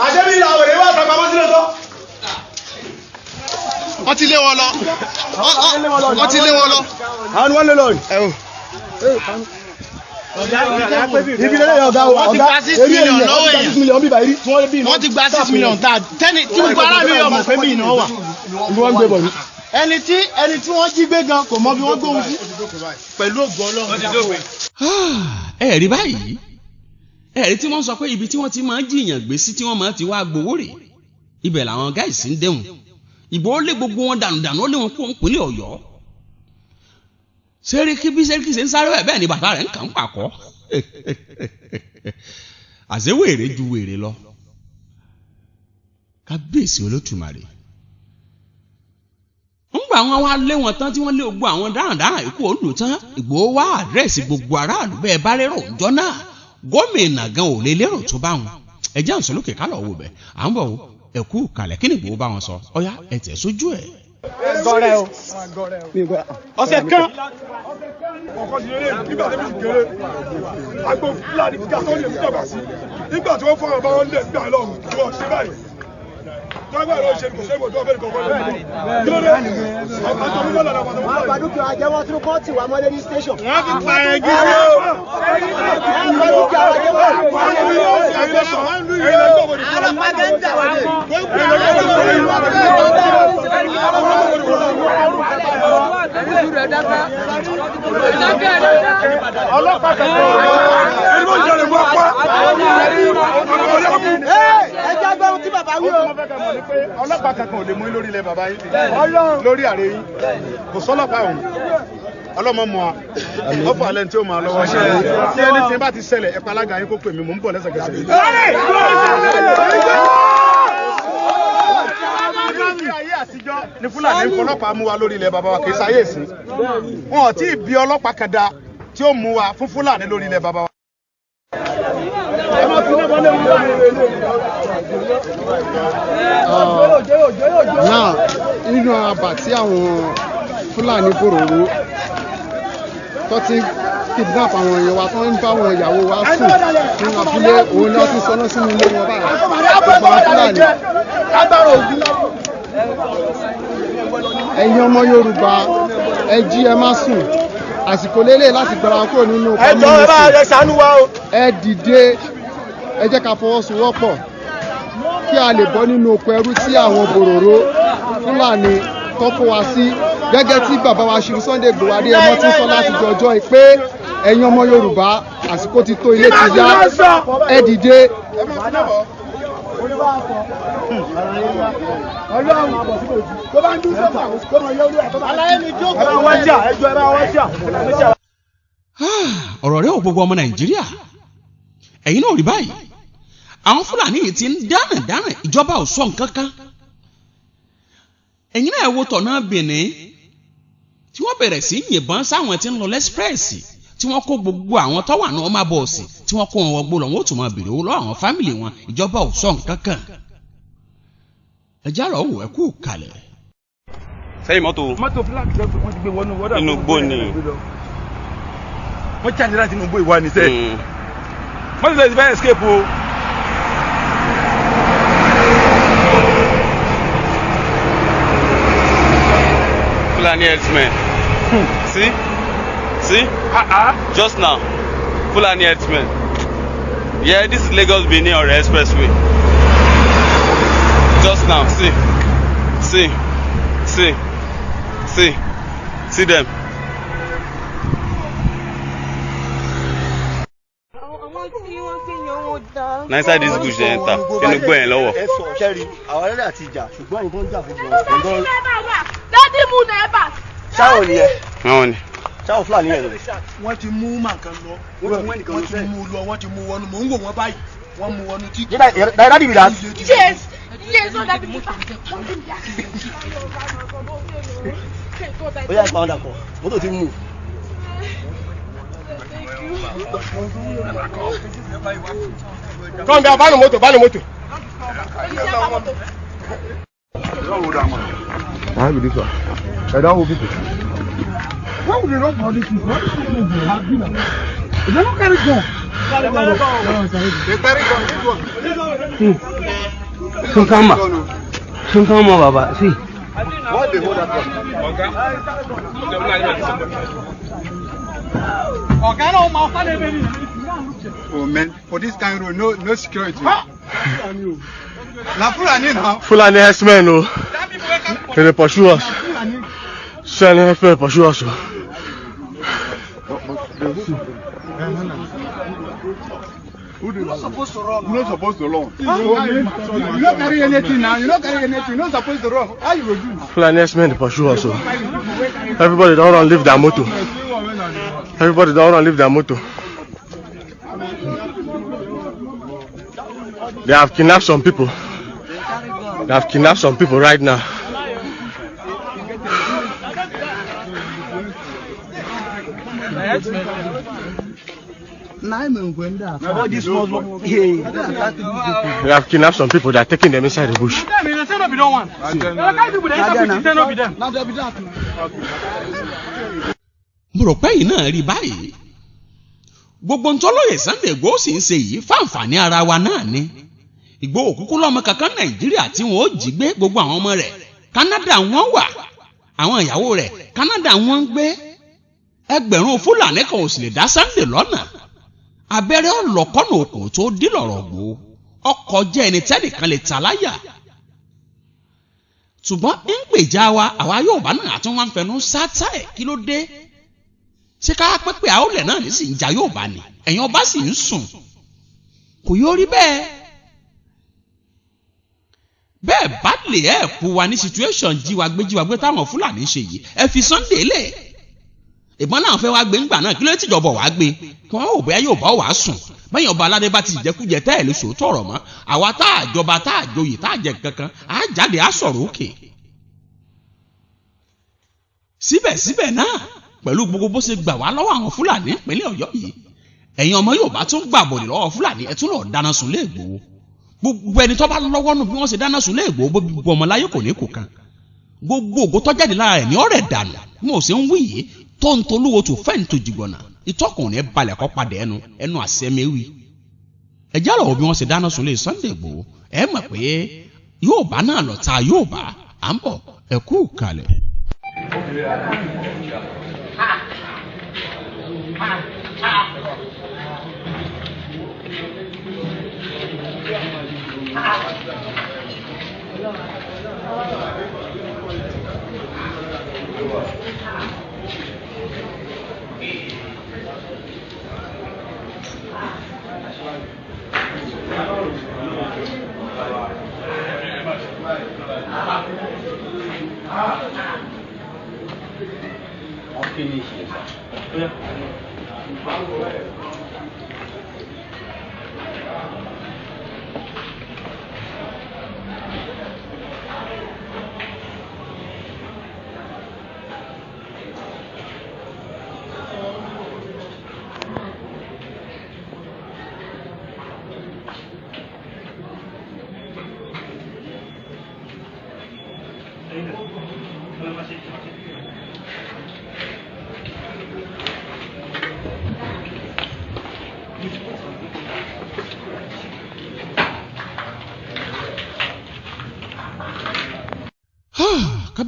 àṣẹ́bí ìlà òrè wà sàpamọ́ sílẹ̀ tó. wọ́n ti lé wọn lọ. wọ́n ti lé wọn lọ. àwọn ni wọ́n lé lọ yìí. ibi lẹ́lẹ́ yẹn ọ̀gá èmi ènìyàn lọ́wọ́ èèyàn wọ́n ti gba 6 million tá tẹ́ni tí gbogbo ará mi yọ̀ mọ̀ pé mi ìnáwó wà. ibi wọ́n ń gbé bọ̀ ní. ẹni tí wọ́n jí gbé gan kò mọ bí wọ́n gbóhùn sí. pẹ̀lú ògbó Ọlọ́run. ẹ rí báyìí ẹ̀rí tí wọ́n sọ pé ibi tí wọ́n ti máa ń jiyàn gbé sí tí wọ́n máa ti wá gbowó rè ibẹ̀ làwọn gáìsì ń dẹ̀hùn Ìgbòho lé gbogbo wọn dànù ó lé wọn kó ìpínlẹ̀ Ọ̀yọ́ Sẹ́ríkì ṣe ń sáré bẹ́ẹ̀ ni bàbá rẹ̀ ń kàn ń pàkọ́ àṣé wèrè ju wèrè lọ kábíyèsí Olódùmarè ńgbà wọn wá lé wọn tán tí wọ́n lé gbogbo àwọn dáradára ikú olù tán Ìgbòho wá àdírẹ́sì gbogbo aráàlú bẹ́ẹ̀ bá rérò ńjọ́ náà gómìnà gan ò lè lérò tó bá wọn ẹjẹ àǹsọ lókè kálọ̀ wò bẹ̀ à ń bọ̀ o ẹ̀kú kalẹ̀ kí ni Ìgbòho bá wọn sọ ọ̀yá ẹ̀ tẹ̀ sójú ẹ̀. gọrẹ o ọ̀sẹ̀ kan. ọkọ ti lélẹ̀ nígbà tí wọ́n gèrè agbo Fúlàní gàtọ́ lè dàgbà sí nígbà tí wọ́n fọwọ́ bá wọn lè gbà lọ́rùn tí wọ́n ṣe báyìí. Tọ́gbà ló ṣe kò sẹ́gbọ̀n tó fẹ́ kọ̀ọ̀kan lẹ́yìn. Kí ló dé? Àwọn àtọ́mú náà lọ́dọ̀ àwọn àtọ́mú náà. Àwọn àdúgbò àjẹwọ́ tí wọ́n ti wà mọ́lé ní station. Wọ́n ti pa ẹ̀gí rẹ̀ o. Ọlọ́pàá kan ọlọ́pàá kankan ò lè mú lórí ilẹ̀ bàbá yìí lórí ààrẹ yìí kò sọ́lọ́pàá òun ọlọ́mọ mọ́ ọ fún alẹ́ tí ó máa lọ́wọ́ ṣe tí ẹni tí bá ti ṣẹlẹ̀ ẹ̀pà alága yín kó pè mí mò ń bọ̀ lẹ́sẹ̀kẹsẹ̀. ayé àtijọ́ ni Fúlàní ń fọlọ́pàá mú wa lórí ilẹ̀ bàbá wa kì í sáyé sí wọn ò tí ì bí ọlọ́pàá kan dá tí ó mú wa fún Fúlàní lórí ilẹ̀ bàbá wa. náà nínú àbà tí àwọn Fúlàní bòròró tó ti kidnap àwọn èèyàn wa tó ń bá àwọn ìyàwó wa sùn nínú abúlé òun ni wọ́n ti sọ náà sínú ilé wọn báyìí gbogbo àwọn Fúlàní. ẹ̀yin ọmọ Yorùbá ẹ jí ẹ má sùn àsìkò lélẹ̀ láti gbára kúrò nínú community ẹ dìde ẹ jẹ́ ká fọwọ́sowọ́pọ̀ kí a lè bọ́ nínú oko ẹrú tí àwọn bòròró Fúlàní tó kó wa sí gẹ́gẹ́ tí bàbá wa Ṣìrì Sunday Igboho Adéyẹmọ ti sọ láti jọjọ́ pé ẹ̀yin ọmọ Yorùbá àsìkò ti tó, ilé ti yá, ẹ dìde. ọ̀rọ̀ rẹ̀ ò gbogbo ọmọ Nàìjíríà, ẹ̀yin náà rí báyìí, àwọn Fúlàní yìí ti ń dáná ìjọba ò sọ nǹkan kan. ẹ̀yin náà wo tọ̀nà Benin tí wọ́n bẹ̀rẹ̀ sí yìnbọn sáwọn tí ń lọ lẹ́sprẹ́ẹ̀sì, tí wọ́n kó gbogbo àwọn tó wà ní ọmọ bọ́ọ̀sì tí wọ́n kó wọn wọgbó lọ, wọ́n ó tún máa bèrè owó lọ́wọ́ àwọn fámìlì wọn, ìjọba ò sọ nǹkan kan. ẹjá rọ̀ wò ẹ kú kalẹ̀. sẹ́yìn mọ́tò fúlàní tó wọ́n ti gbé wọnú wọ́dà inú gbó ni wọ́n jáde láti inú gbó ìwà ní sẹ́ẹ̀ wọ́n ti sọ ìfẹ́ escape o. Fulani herdsmen. See? Just now, Fulani herdsmen. Yeah, this is Lagos Benin or expressway. Just now, see them. Na inside this bush they enter. Inú gbọ́ yẹn lọ́wọ́. ẹ sọ ṣẹ́rí àwọn ẹlẹ́dẹ̀ àti ìjà ṣùgbọ́n nǹkan jà fún gbọ́n. Daddy mú nẹ́ẹ̀bà. ṣáwọn ni ẹ Àwọn ni. ṣáwọn Fúlàní yẹn lọ. wọ́n ti mú màkàn lọ wọ́n ti mú lọ wọ́n ti mú wọnú mò ń wò wọ́n báyìí wọ́n mú wọnú títí. dáadáa bí dáa. Yes, so that people. ó yà ìpàwọ́dà kan mọ́tò ti mú. kọ́ńgà bánu mọ́tò. How will this one? I don't know. Why would they run for this? What is happening? They don't carry gun. They carry gun. Sun kama baba. See. Why they hold that gun? Oh man, for this kind of road, no security. Na Fulani now. Fulani herdsmen, no. They pursue us. Fulani herdsmen pursue us. You're not supposed to run. You're not supposed to run. You don't carry anything now. You don't carry anything. You're not supposed to run. How you will do? Fulani herdsmen pursue us. Everybody don't run, leave their motor. Everybody don't run, leave their motor. They have kidnapped some people. They have kidnapped some people right now. They have kidnapped some people. They are taking them inside the bush. mo rò pé yìí náà rí báyìí, gbogbo ntọ́lọ́yè Sunday Igboho sì ń ṣe yìí fáǹfààní ara wa náà ni. Igboho kúkú lọ́mọ kankan Nàìjíríà tí wọ́n ó jí gbé, gbogbo àwọn ọmọ rẹ̀ Canada wọ́n wà, àwọn ìyàwó rẹ̀ Canada wọ́n ń gbé. ẹgbẹ̀rún Fúlàní kan ò sì lè dá Sunday lọ́nà. abẹ́rẹ́ ọlọ́kọ́nà òkò tó dí lọ́rọ̀ gbó ọkọ̀ jẹ́ ẹni tẹ́nìkan lè ta láyà. ṣùgbọ́n ń gbèjà wa àwa Yorùbá náà àti wọn fẹnu sátá ẹ̀ kí ló dé? ṣé ká pẹ́pẹ́ àólẹ̀ náà ní sì ń jà Yorùbá ni ẹ̀yin ọba sì ń sùn? kò yóò rí bẹ́ẹ̀. bẹ́ẹ̀ bá lè ẹ̀ kú wa ní situation jíwa gbé táwọn Fúlàní ṣe yìí, ẹ fi Sunday lẹ̀. ìbọn náà fẹ́ wá gbé ńgbà náà, kí ló tìjọba wàá gbé kí wọ́n ò bóyá Yorùbá wàá sùn. bẹ́ẹ̀ ọba aládé bá ti jẹkújẹ tẹ́ ẹ̀ lè sòótọ́ ọ̀rọ̀ mọ́, àwa tá àjọba tá àjòyè tá àjẹ kankan á jáde á sọ̀rọ̀ òkè. síbẹ̀síbẹ̀ náà pẹ̀lú gbogbo bó ṣe gbà wá lọ́wọ́ àwọn Fúlàní ìpínlẹ̀ Ọ̀yọ́ yìí, ẹ̀yin ọmọ Yorùbá tún gbà bọ̀dì lọ́wọ́ Fúlàní ẹ̀ tún lọ́ọ́ dáná sun lé Ìgbòho. gbogbo ẹni tó bá lọ́wọ́ nù bí wọ́n ṣe dáná sun lé Ìgbòho gbogbo ọmọ láyé kò ní kò kan. gbogbo ògo tó jáde lára ẹ̀ ní ọ̀rẹ́ dànù bí mo ṣe ń wí yìí tó ń tolúwo tó fẹ́ ń tojìgbọ̀nà ìtọ́kùn ní balẹ̀ kọ́ padà ẹnu àṣẹmẹ́wì. ẹ já lọ́wọ́ bí wọ́n ṣe dáná sun lé Sunday Ìgbòho, ẹ mọ̀ pé Yorùbá náà lọ ta Yorùbá. à ń bọ̀ ẹ kú kalẹ̀.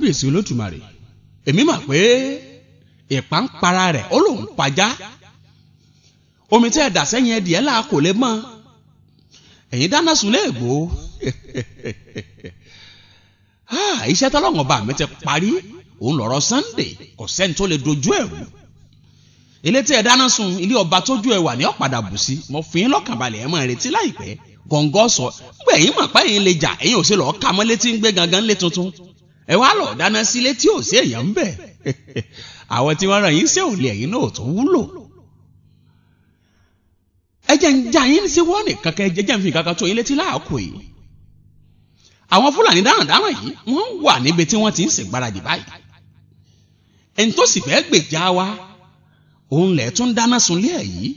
kábíyèsí olódùmarè èmi mà pé ìpà ń para rẹ̀ ó lòun pajá omi tí ẹ dà sẹ́yìn ẹdìẹ́ là kò lè mọ́ ẹ̀yin dáná sun léègbò iṣẹ́ tọ́lọ́wọ́n bá mi ti parí òun lọ̀rọ̀ Sunday kò sẹ́ni tó lè dojú ẹ̀ rú ilé tí ẹ dáná sun ilé ọba tójú ẹ wà ní ọ̀padà bù sí mo fi yín lọ́kàn balẹ̀ ẹ máa retí láìpẹ́ gọ̀ǹgọ̀ sọ gbẹ̀yìn mọ̀ pé ẹ̀yin lè jà ẹ̀yin ò sí lọ́ọ́ ka mọ́ létí ń gbé gangan lé tuntun ẹ wá lọ dáná sílé tí ò sí èèyàn ń bẹ àwọn tí wọ́n rán yín sí òòlì ẹ̀yin náà tó wúlò ẹ jẹ́ ń já yín sí wọ́n nìkan kẹ́ ẹ jẹ́ ń fi kankan tó yín létí láàkó yìí àwọn Fúlàní darandaran yìí wọ́n wà níbi tí wọ́n ti ń ṣègbáradì báyìí ẹni tó sì fẹ́ gbèjà wa òun lẹ̀ tún dáná sunlé ẹ̀ yìí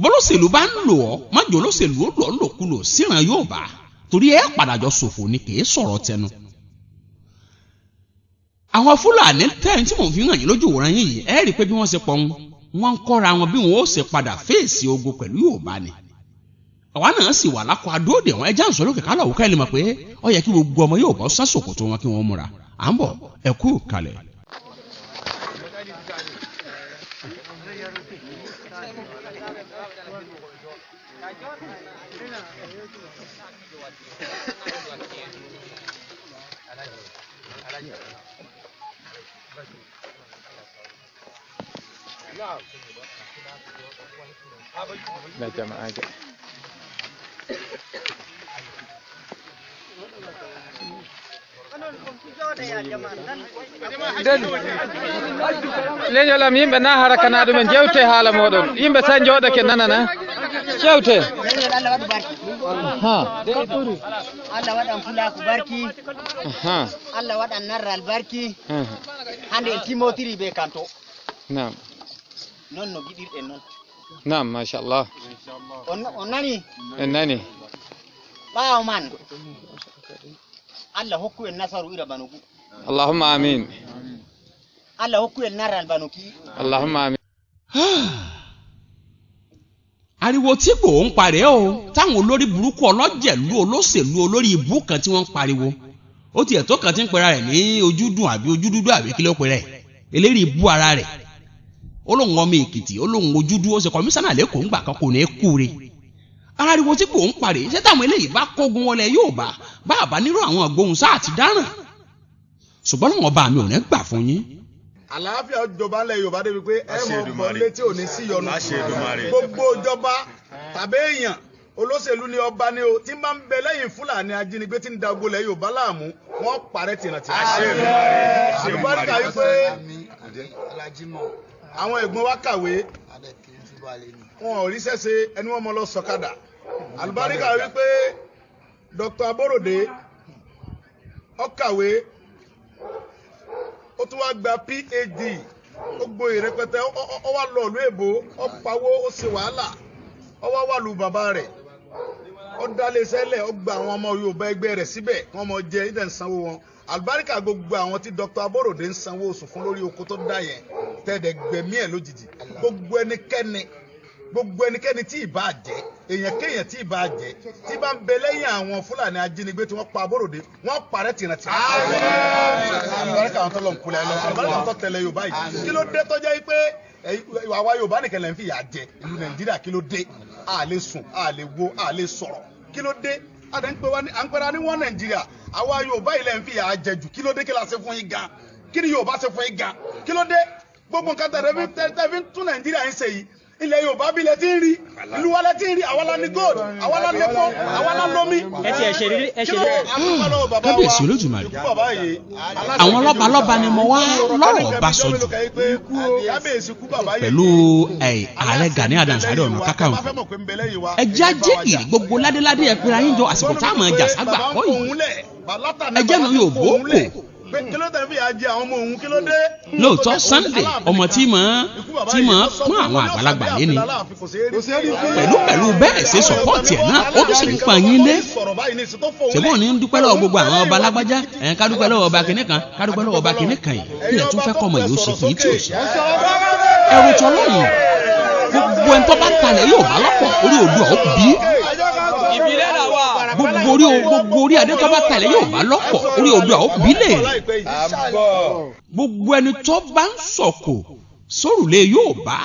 bọ́lọ́sẹ̀lú bá ń lò ọ́ májò olóṣèlú ó lọ́ lòkulò síran yóò bá torí ẹ padà jọ ṣòfò ni kì í sọ̀rọ̀ tẹnu. àwọn Fúlàní tẹ́yìn tí mò ń fi hàn yín lójú òwòrán yín yìí ẹ rí i pé bí wọ́n ṣe pọ̀ wọ́n ń kọ́ra wọn bí wọ́n ó ṣe padà fèsì ogun pẹ̀lú Yorùbá ni. àwa náà sì wà lákọ adóòdè wọn ẹjẹ́ àǹsọ̀ lókè kálọ̀ òkú ẹ̀ lè mọ̀ pé ó yẹ kí gbogbo ọmọ Yorùbá sá ṣòkòtò wọn kí wọ́n múra à ń bọ̀ ẹ kú kalẹ̀. لا جماعة leñol am yimɓe na harakana ɗumen jewte haala moɗon yimɓe tan jooɗake nanana jewte Allah waɗan fulaku barki Allah waɗan narral barki hande en timotiri ɓe kanto nam non no giɗirɗen noon nam machallah on nani en nani ɓaawo man Allah hokku en nasaru ira banugu allahumma amin Allah hokku en narral banuki allahumma amin ariwo tí kò ń parẹ́ o táwọn olórí burúkú ọlọ́jẹ̀lú olóṣèlú olórí ibú kan tí wọ́n ń pariwo ó tiẹ̀ tó kan tí ń pera rẹ̀ ní ojúdùn àbí ojúdúdú àbí kí ló pe rẹ̀ eléyìí ibú ara rẹ̀ ó lóun ọmọ Èkìtì ó lóun ojúdú ó ṣe kọmíṣánná lẹ́kọ̀ọ́ ńgbà kan kò ní kú re ariwo tí kò ń parẹ́ ṣé táwọn eléyìí bá kógun wọlé yóò bá àbá nírú àwọn ìgbóhùn sáà ti dáràn ṣùgbọ́n lóun ọba mi ò ní gbà fún yín. àlàáfíà jọba ńlẹ̀ Yorùbá débi pé ẹ mọ̀ bọ́ létí òní sí yọnu gbogbo ìjọba tàbí èèyàn olóṣèlú ni ọba ni o tí máa ń bẹ lẹ́yìn Fúlàní ajínigbé tí ń da agbolẹ̀ Yorùbá láàmú wọ́n parẹ́ tìrantìrà. àlùbáríkà yìí pé àwọn ẹ̀gbọ́n wa kàwé wọn ò ríṣẹ́ ṣe ẹni wọ́n mọ lọ sọ̀kadà àlùbáríkà yìí pé Dr. Aborode ó kàwé ó tún wá gba PhD ó gboyè rẹpẹtẹ ó wá lọ ìlú èbó ó pawó ó ṣe wàhálà ó wá wà lù bàbá rẹ̀ ó dálé sẹ́lẹ̀ ó gba àwọn ọmọ Yorùbá ẹgbẹ́ rẹ̀ síbẹ̀ wọ́n mọ jẹ ìdẹ̀ ń sanwó wọn àlùbáríkà gbogbo àwọn tí Dr. Aborode ń sanwó oṣù fún lórí oko tó dá yẹn tẹ̀dẹ̀ gbẹ̀mí ẹ̀ lójijì gbogbo ẹnikẹ́ni tí ìbá jẹ́ èèyàn kéèyàn tí ìbá jẹ́ tí bá ń bẹ lẹ́yìn àwọn Fúlàní ajínigbé tí wọ́n pa Aborode wọ́n parẹ́ tìrantìrà. àlùbáríkà àwọn tó lọ ń kulẹ̀ lọ àlùbáríkà àwọn tó tẹ̀lé Yorùbá yìí kí ló dé tó jẹ́ pé àwa Yorùbá nìkan lẹ́ ń fi ìyà jẹ ìlú Nàìjíríà kí ló dé a lè sùn a lè wo a lè sọ̀rọ̀ kí ló dé à ń pera ní wọ́n Nàìjíríà àwa Yorùbá yìí lẹ́ ń fi ìyà jẹ jù kí ló dé kí la ṣe fún yín gan kí ni Yorùbá ṣe fún yín gan kí ló dé gbogbo nǹkan tẹ̀lé fi ń tún Nàìjíríà ń ṣe yìí ilẹ̀ Yorùbá bí ilẹ̀ tí ń rí ìlú wa lẹ́ tí ń rí àwa la ní gold àwa la lẹ́kọ́ àwa la lómi. kábíyèsí Olódùmarè àwọn lọ́balọ́ba ni mo wá lọ́rọ̀ bá sọ jù pẹ̀lú ààrẹ Gani Adams Ààrẹ Ọ̀nà Kakanfò ẹjẹ́ ajégìrì gbogbo ládéládé ẹ pera yín jọ àsìkò tá a máa jà ságbà kọ́ yìí ẹjẹ́ mi yóò bó kò. lóòótọ́ Sunday ọmọ tí mọ̀ fún àwọn àgbàlagbà lé ni pẹ̀lú bẹ́ẹ̀ ṣe sọ́pọ́ọ̀tì ẹ̀ náà ó tún sì ń pa yín lé ṣùgbọ́n ní dúpẹ́ lọ́wọ́ gbogbo àwọn ọba alágbájá ká dúpẹ́ lọ́wọ́ ọba kìnìún kan ká dúpẹ́ lọ́wọ́ ọba kìnìún kan yìí ilẹ̀ tún fẹ́ kọ́ ọmọ yìí ó ṣe fún yín tí ò ṣe ẹ̀rù tí ọlọ́run gbogbo ẹni tó bá talẹ̀ yóò bá lọ́pọ̀ orí Oòduà ó bí gbogbo orí adé tó bá talẹ̀ yóò bá lọ́pọ̀ orí Oòduà ó bí lè gbogbo ẹni tó bá ń sọ̀kò sórùlé yóò bá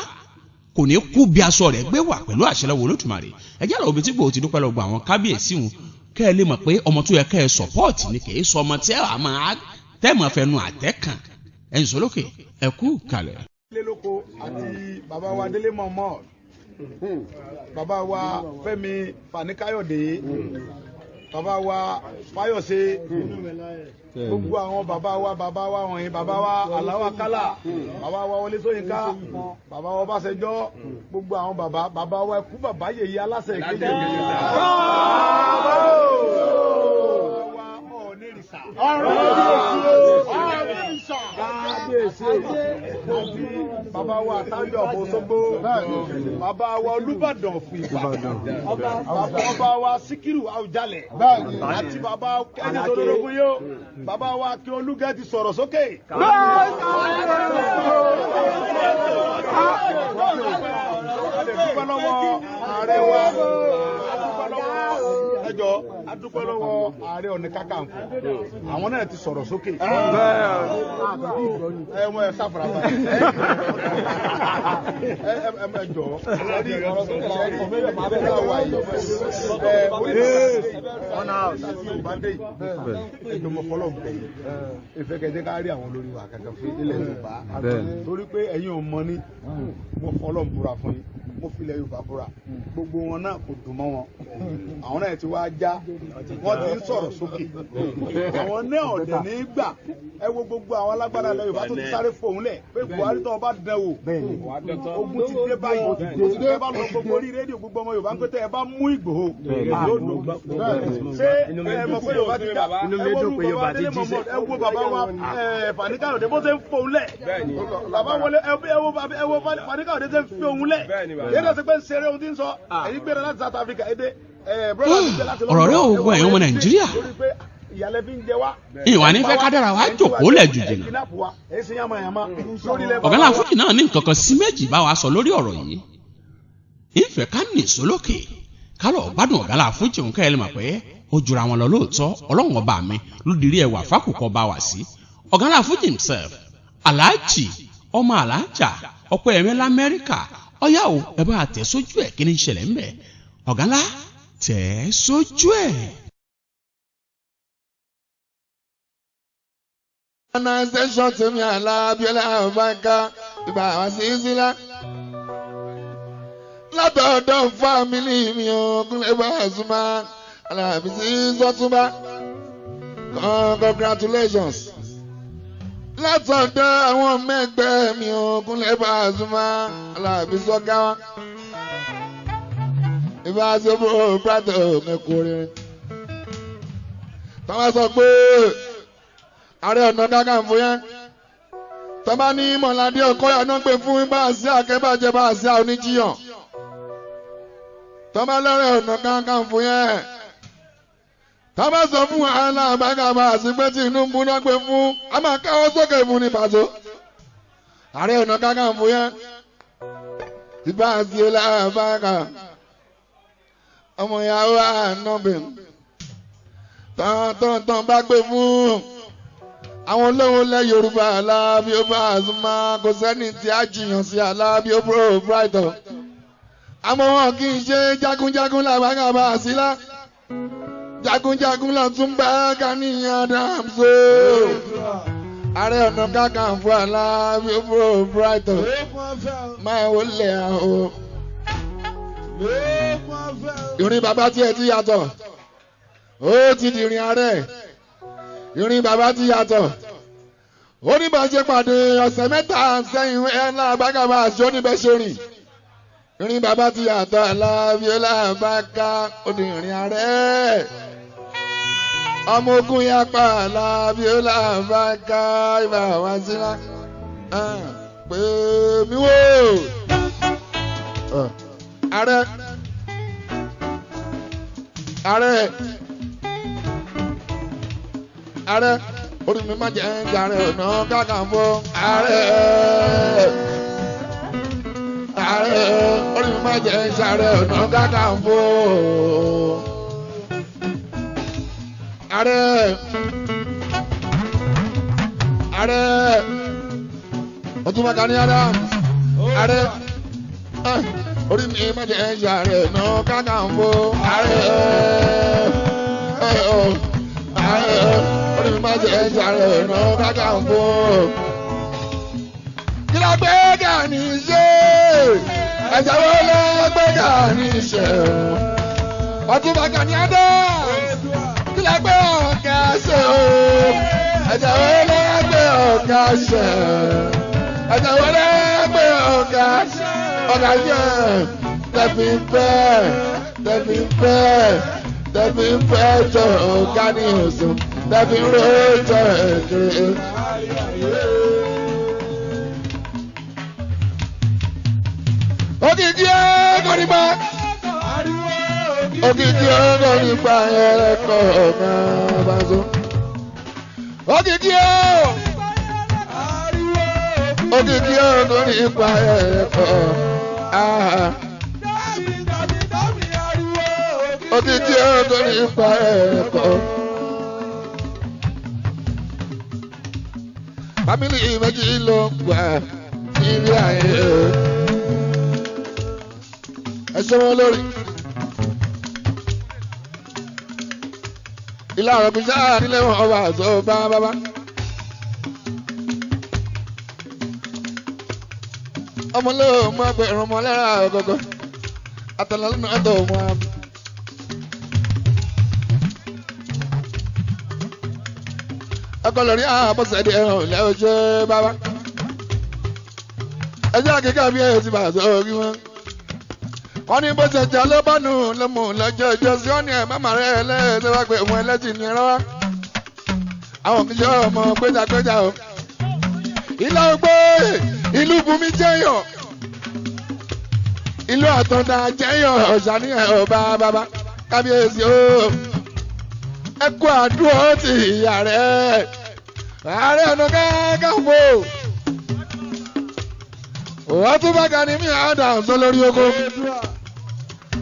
kò ní kú bí aṣọ rẹ̀ gbé wà pẹ̀lú àṣẹ lọ́wọ́ Olódùmarè ẹjẹ́ àlọ́ òbí tí gbòó ti dúpẹ́ lọ́gbọ̀ àwọn kábíyèsí wọn kẹ́ ẹ lè mọ̀ pé ọmọ tó yẹ kẹ́ ẹ sọ̀pọ́ọ̀tì ni kì í sọ ọmọ tí ẹ máa tẹ́mọ̀ fẹnu àtẹ́kàn ẹ̀yìn sólókè ẹ kú kalẹ̀. ilé lóko àti bàbá wa Délé Mohammed bàbá wa Fẹ́mi Fani-Káyọ̀dé bàbá wa Fáyọ̀ṣe gbogbo àwọn bàbá wa wọ̀nyí bàbá wa Aláwà Kálà bàbá wa Wọlé Ṣóyínká bàbá wa Ọbásanjọ́ gbogbo àwọn bàbá wa ẹkú bàbá yèyí aláṣẹ ìkéde bàbá wa Tájọ ọ̀bọ Òṣogbo bàbá wa Olúbàdàn fún Ìbàdàn bàbá wa Síkírù Àwùjalẹ̀ àti bàbá ẹni tó lórogún yó bàbá wa kí Olúgẹ́ ti sọ̀rọ̀ sókè. adúpẹ́ lọ́wọ́ ààrẹ wa ẹjọ́ adúpẹ́ lọ́wọ́ Ààrẹ Ọ̀nà Kakanfò àwọn náà ti sọ̀rọ̀ sókè. ẹ̀wọ̀n ẹ̀ sáfara bá ẹ̀jọ̀ ẹjọ́ mọ fọlọ́ bẹ̀yẹ ìfẹ́kẹ̀jẹ́ ká rí àwọn olórí wa kankan fún ilẹ̀ Yorùbá torí pé ẹ̀yin ò mọ ní mo fọlọ́ ń búra fún yín mo fi ilẹ̀ Yorùbá búra gbogbo wọn náà kò dùn mọ́ wọn àwọn náà ti wá já wọ́n ti ń sọ̀rọ̀ sókè àwọn náà ọ̀dẹ̀ ní gbà ẹ wo gbogbo àwọn alágbára ilẹ̀ Yorùbá tó ti sáré fòun lẹ̀ pé Buhari tó bá dán wò ogun ti dé báyìí ẹ bá lọ gbogbo orí rédíò gbogbo ọmọ Yorùbá ń pété ẹ bá mú Ìgbòho yóò dùn ṣé ẹ mọ̀ pé Yorùbá ti já ẹ wo bàbá wa Fani-Káyọ̀dé bó ṣe ń fòun lẹ̀ bàbá wọlé ẹ wo Fani-Káyọ̀dé ṣe ń fi òun lẹ̀ yéé lọ sí pé ń ṣeré ohun tí ń sọ èyí gbéra láti South Africa èdè ọ̀rọ̀ rẹ̀ ò gbọ́ ẹ̀yàn ọmọ Nàìjíríà ìwà ní fẹ́ ká dára wá jòkó lẹ̀ jù jìnnà Ọ̀gánlá Fújì náà ní nǹkan kan sí méjì bá wa sọ lórí ọ̀rọ̀ yìí ìfẹ́ ká nìṣó lókè ká lọ gbádùn Ọ̀gánlá Fújì òun kẹ́lẹ́ mọ̀ pé ó jura wọn lọ lóòótọ́ Ọlọ́run ọba mi ló dirí ẹwà fákùkọ bá wà sí Ọ̀gánlá Fújì himself Aláàjì ọmọ Aláàjà ọ̀pọ̀ ẹ̀mí l'Amẹ́ríkà ọ̀yá o ẹ bá tẹ̀ sójú ẹ̀ kí ni ń ṣẹlẹ̀ ń bẹ̀ Ọ̀gánlá tẹ̀ sójú ẹ̀. Organisation tí mi Alábíọ́lá Ọbáńká ìbá wá sí Ìsílá látọ̀dọ̀ fámìlì mi ò Kúnlé Bàsúmà Alábí sí Sọ́túnbá congratulations látọ̀dọ̀ àwọn mẹ́gbẹ́ mi ò Kúnlé Bàsúmà Alábí Sọ́gáwá ìbá sí bó pàtó mẹ́kùnrin tọ́wọ́ sọ pé Ààrẹ Ọ̀nà Kakanfò yẹn tọ́ba ní Mọ̀ládé Ọ̀kọ́yà náà pé fún báàsí akẹ́bàjẹ́ báàsí oníjìyàn tọ́ba lọ́rẹ̀ Ọ̀nà Kakanfò yẹn tọ́ba sọ fún wàhálà àbága báàsí pé Tinubu náà pé fún a máa káwọ́ sókè fún ní pàtó Ààrẹ Ọ̀nà Kakanfò yẹn ìbáàsí ọlọ́àbága ọmọ ìyàwó ànábìn tán bá gbé fún àwọn olówó lẹ Yorùbá Alábí Pasuma kò sẹ́ni tí a jiyàn sí Alábí Brighton àmọ́ wọn kì í ṣe jagunjagun làbágàbà sílá jagunjagun lọ tún bá Gani Adams o Ààrẹ Ọ̀nà Kakanfò Alábí Brighton máa wọlé àwọn ìrìn bàbá tiẹ̀ ti yàtọ̀ ó ti di ìrìn ààrẹ ìrìn bàbá ti yàtọ̀ ó ní bá ṣe pàdé ọ̀sẹ̀ mẹ́ta sẹ́yìn ẹ̀ ńlá àgbàgàbà àti oníbẹ̀ṣẹ̀ rìn ìrìn bàbá ti yàtọ̀ alábíọ́lá bá ká ó di ìrìn ààrẹ ọmọ ogun yapa alábíọ́lá bá ká ibà wá sílá pé mi wò ààrẹ ààrẹ ààrẹ orí mi má jẹ́ ń jàre ọ̀nà Kakanfò ààrẹ ààrẹ orí mi má jẹ́ ń jàre ọ̀nà Kakanfò ààrẹ ààrẹ Ọ̀túnba Gani Adams ààrẹ orí mi má jẹ́ ń jàre ọ̀nà Kakanfò ààrẹ ààrẹ orí mi má jẹ́ ń jàre ọ̀nà Kakanfò. Kí la gbé Gani ṣe? Ẹ̀jẹ̀ wo ló gbé Gani ṣe? Ọ̀túnba Gani Adams. Kí la gbé ọ̀gá ṣe o? Ẹ̀jẹ̀ wo ló gbé ọ̀gá ṣe? Ẹ̀jẹ̀ wo ló gbé ọ̀gá ṣe? Ọ̀gá ṣe tẹ̀fí fẹ́ tẹ̀fí fẹ́ tẹ̀fí fẹ́ jọ ọ̀gá ní ọ̀sán tẹ̀fí rọ́jọ́ ẹ̀kẹ́. Òkìkí ẹ̀kọ́ nípa òkìkí ẹ̀kọ́ nípa ẹ̀kọ́ ọ̀gá Paso. Òkìkí ẹ̀kọ́ òkìkí ẹ̀kọ́ nípa ẹ̀kọ́ òkìkí ẹ̀kọ́ nípa ẹ̀kọ́. Fámìlì méjì ló gbà nílé ayé. Ẹ ṣe wọn lórí. Ilé àwọn ọkùnrin sáà nílé wọn ọba àzọ bá bábá. Ọmọ lóò mú ẹgbẹ̀rún ọmọ lẹ́ra ọgọgọ. Àtàlà lónà ọ̀dọ̀ wọn àbí. Ọkọ lórí àbọ̀sẹ̀dé ẹ̀hàn ilẹ̀ ojú bábá. Ẹjọ́ àkíkà bí ẹ̀yọ́ ti bàtọ́ orí wọn. Wọ́n ní bó ṣe jà ló bá nù lọ́mọ lọ́jọ́ ìjọ sí ọ́nì ẹ̀ má màrẹ́ ẹlẹ́ẹ̀ẹ́dẹ́ wá pé òun ẹlẹ́sìn ní ẹ̀rọ wá. Àwọn kìí ṣe ọmọ péjàpéjà o. Ìlà Ògbó ìlú Bùnmi jẹ́yàn. Ìlú Àtàndá jẹ́yàn ọ̀ṣàníyàn ọba bàbá kábíyèsí o. Ẹ kú àdúrà ti ìyá rẹ̀. Ààrẹ Ọ̀nà Kakanfò. Ọ̀túnba Gani Adams lórí oko.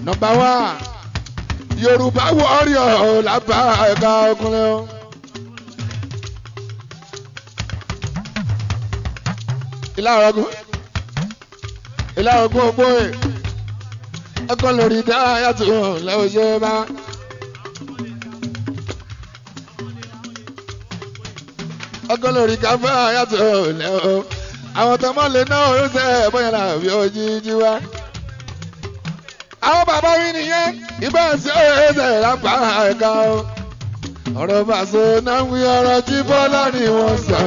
Nọ́mbà 1 Yorùbá warrior lábá ẹ̀ka ọkùnrin o. Ìlà ọgbọ́n ògbóyè ọkọ lórí dáyàtò lẹ́wọ̀ ṣe bá. Ọkọ lórí káfá yàtọ̀ lẹ́wọ̀ àwọn tọmọ lè ná oríṣẹ́ bóyá làbí òjijì wá. Àwọn bàbá mi nìyẹn ìbá sí oríṣẹ́ lápá ẹ̀ka o. Ọ̀rọ̀ Paso náà ń wí ọ̀rọ̀ jí bọ́lá ni wọ́n sọ.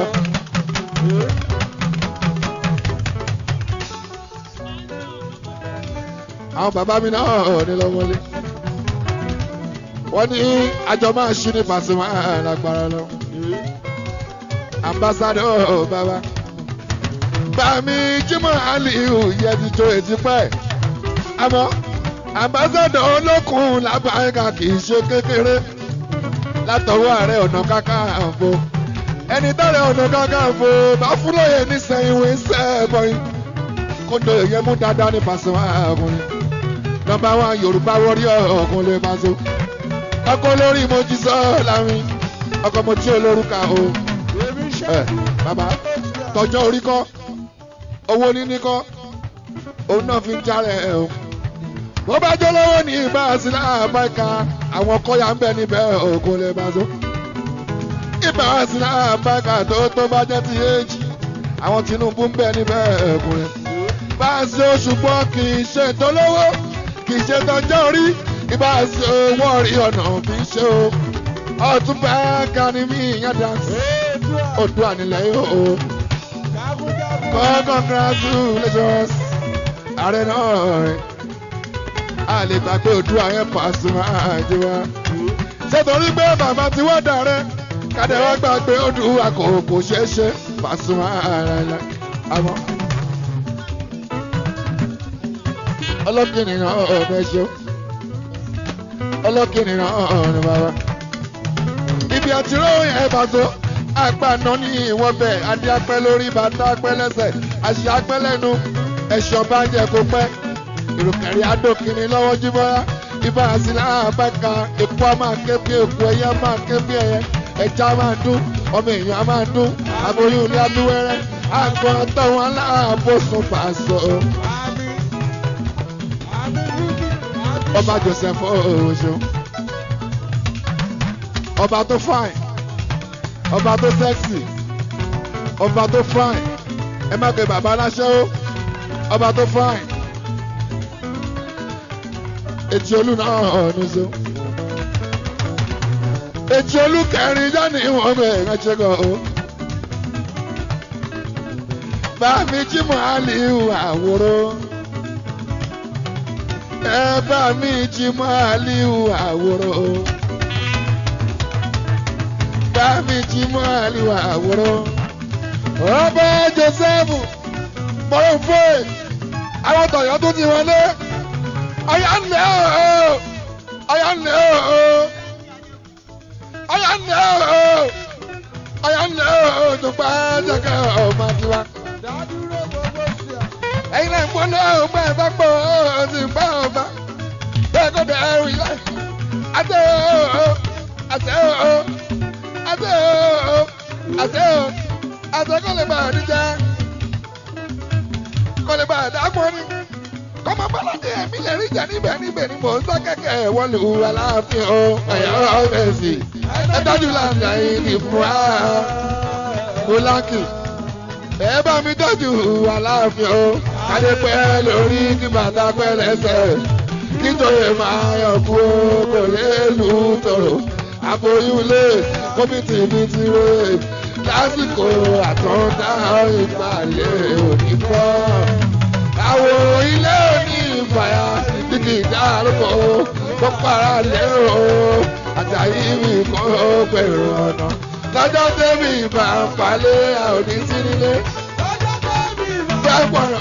Àwọn bàbá mi náà ní lọ́wọ́lé. Wọ́n ní àjọ máa ṣí ní Paso máa lágbára lọ. Ambassador bàbá. Bàmí Jimoh Aliu yẹ ti jó etí pẹ́. Àmọ́ ambassador olókùn lábàáyíká kì í ṣe kékeré. Látọwọ́ Ààrẹ Ọ̀nà Kakanfò. Ẹni tẹ́lẹ̀ Ọ̀nà Kakanfò bá fún lóye nísẹ̀yìn wí sẹ́ẹ̀bọ̀yìn. Kóńdó yẹn mú dáadáa ní Paso ọkùnrin. Nọ́mbà 1 Yorùbá warrior ọkùnrin Paso. Ọkọ lórí Mojísọ́ láwìn. Ọkọ mo tí olórúkà o. Bàbá tọjọ́ orí kọ́. Owó níní kọ́. Òun náà fi ń járẹ̀ ẹ̀ o. Bó bá jẹ́ lọ́wọ́ ní ìbáàsí láàbáìka. Àwọn kọ́yà ń bẹ níbẹ̀ ọkùnrin Paso. Ìbáàsí láàbáìka tó bá jẹ́ ti èjì. Àwọn Tinubu ń bẹ níbẹ̀ ọkùnrin. Paso ṣùgbọ́n kì í ṣe ìtọ́lówó. kì í ṣe tọjọ́ orí ibà sí owó orí ọ̀nà fi ṣe o ọtún bẹ́ẹ̀ ká ní mí ìyá dáńsì Oòduà nílẹ̀ yóò congratulations ààrẹ náà rẹ̀ a lè gbà pé Oòduà yẹn Pasuma àjẹwà ṣé torí pé bàbá tí wọ́n dàrẹ́ kádẹ wá gbà pé Oòduà kò ṣeé ṣe Pasuma àrẹ̀lẹ̀ àmọ́ ọlọ́kìnrin náà ọ̀bẹ ṣe ọlọ́kìnrin náà ọ̀rìn bàbá ibi àti róòyìn ẹ̀ bá so àgbàna ní ìwọ̀n bẹ̀ adé apẹ́ lórí bàtà apẹ́ lẹ́sẹ̀ àṣìṣe apẹ́ lẹ́nu ẹ̀ṣọ́ bá jẹ́ kó pẹ́ ìrùkẹ̀rẹ̀ adókìnrin lọ́wọ́ jíbọ́lá ibà àsìlá àbáka èpo a máa ké bí èpo ẹyẹ a máa ké bí ẹyẹ ẹja a máa dún ọmọ èèyàn a máa dún aboyún ní abíwẹ́rẹ́ àgbọn tọ́wọ́n aláàbòsùn pàṣọ. ọba Joseph oṣù ọba tó fine ọba tó sexy ọba tó fine ẹ má pe bàbá aláṣẹ o ọba tó fine etí olú náà ọ̀nù so etí olú kẹrin jáde ìwọ̀n bẹ́ẹ̀ ránṣẹ́ gan o bá mi jí mọ́ àlìhù àwòrán ẹ bá mi jí mọ́ àlìhù àwòrán bá mi jí mọ́ àlìhù àwòrán ọba Joseph mọ̀rọ̀ fún àwọn tọ̀yọ́ tó ti wọlé. Aya nẹ o, aya nẹ o, aya nẹ o, aya nẹ o, tó pa jẹ́kẹ́ ọmọ tiwa. Ẹyin náà ń gbọ́ náà ó gbà bá pọ̀ ó sì ń bá ọba. Bẹ́ẹ̀ kó dẹ̀ ẹrù ilé. Àtẹ o, àtẹ o, àtẹ o, àtẹ o, àtẹ kò lè bá àdíjà. Kò lè bá àdàpọ̀ ni. Kọ́mọ bọ́lájì ẹ̀mí lè rí jà níbẹ̀ ni mò ń sá kẹ̀kẹ́ wọ́n lù ú aláàfin o ẹ̀yọ́ ọ̀fẹ́sì ẹ tọ́jú làǹdà yìí ní fún wa Bọ́lákì ẹ bá mi tọ́jú aláàfin o kádé pẹ́ lórí kí bàtà pẹ́ lẹ́sẹ̀ kíjòyè máa yọ̀ kú o kò lè lù ú tòrò aboyún lé kọ́mìtì mi ti rè lásìkò àtúntà ìpàlẹ̀ òní fọ́. Àwọn ilé òní ìfàyà dídì ìdárúkọ tó para lé o àtàyè mi kọ́ pẹ̀lú ọ̀nà lọ́jọ́ tẹ́mi ìbá palẹ̀ òní sí nílé. Bẹ́ẹ̀ pọ̀nà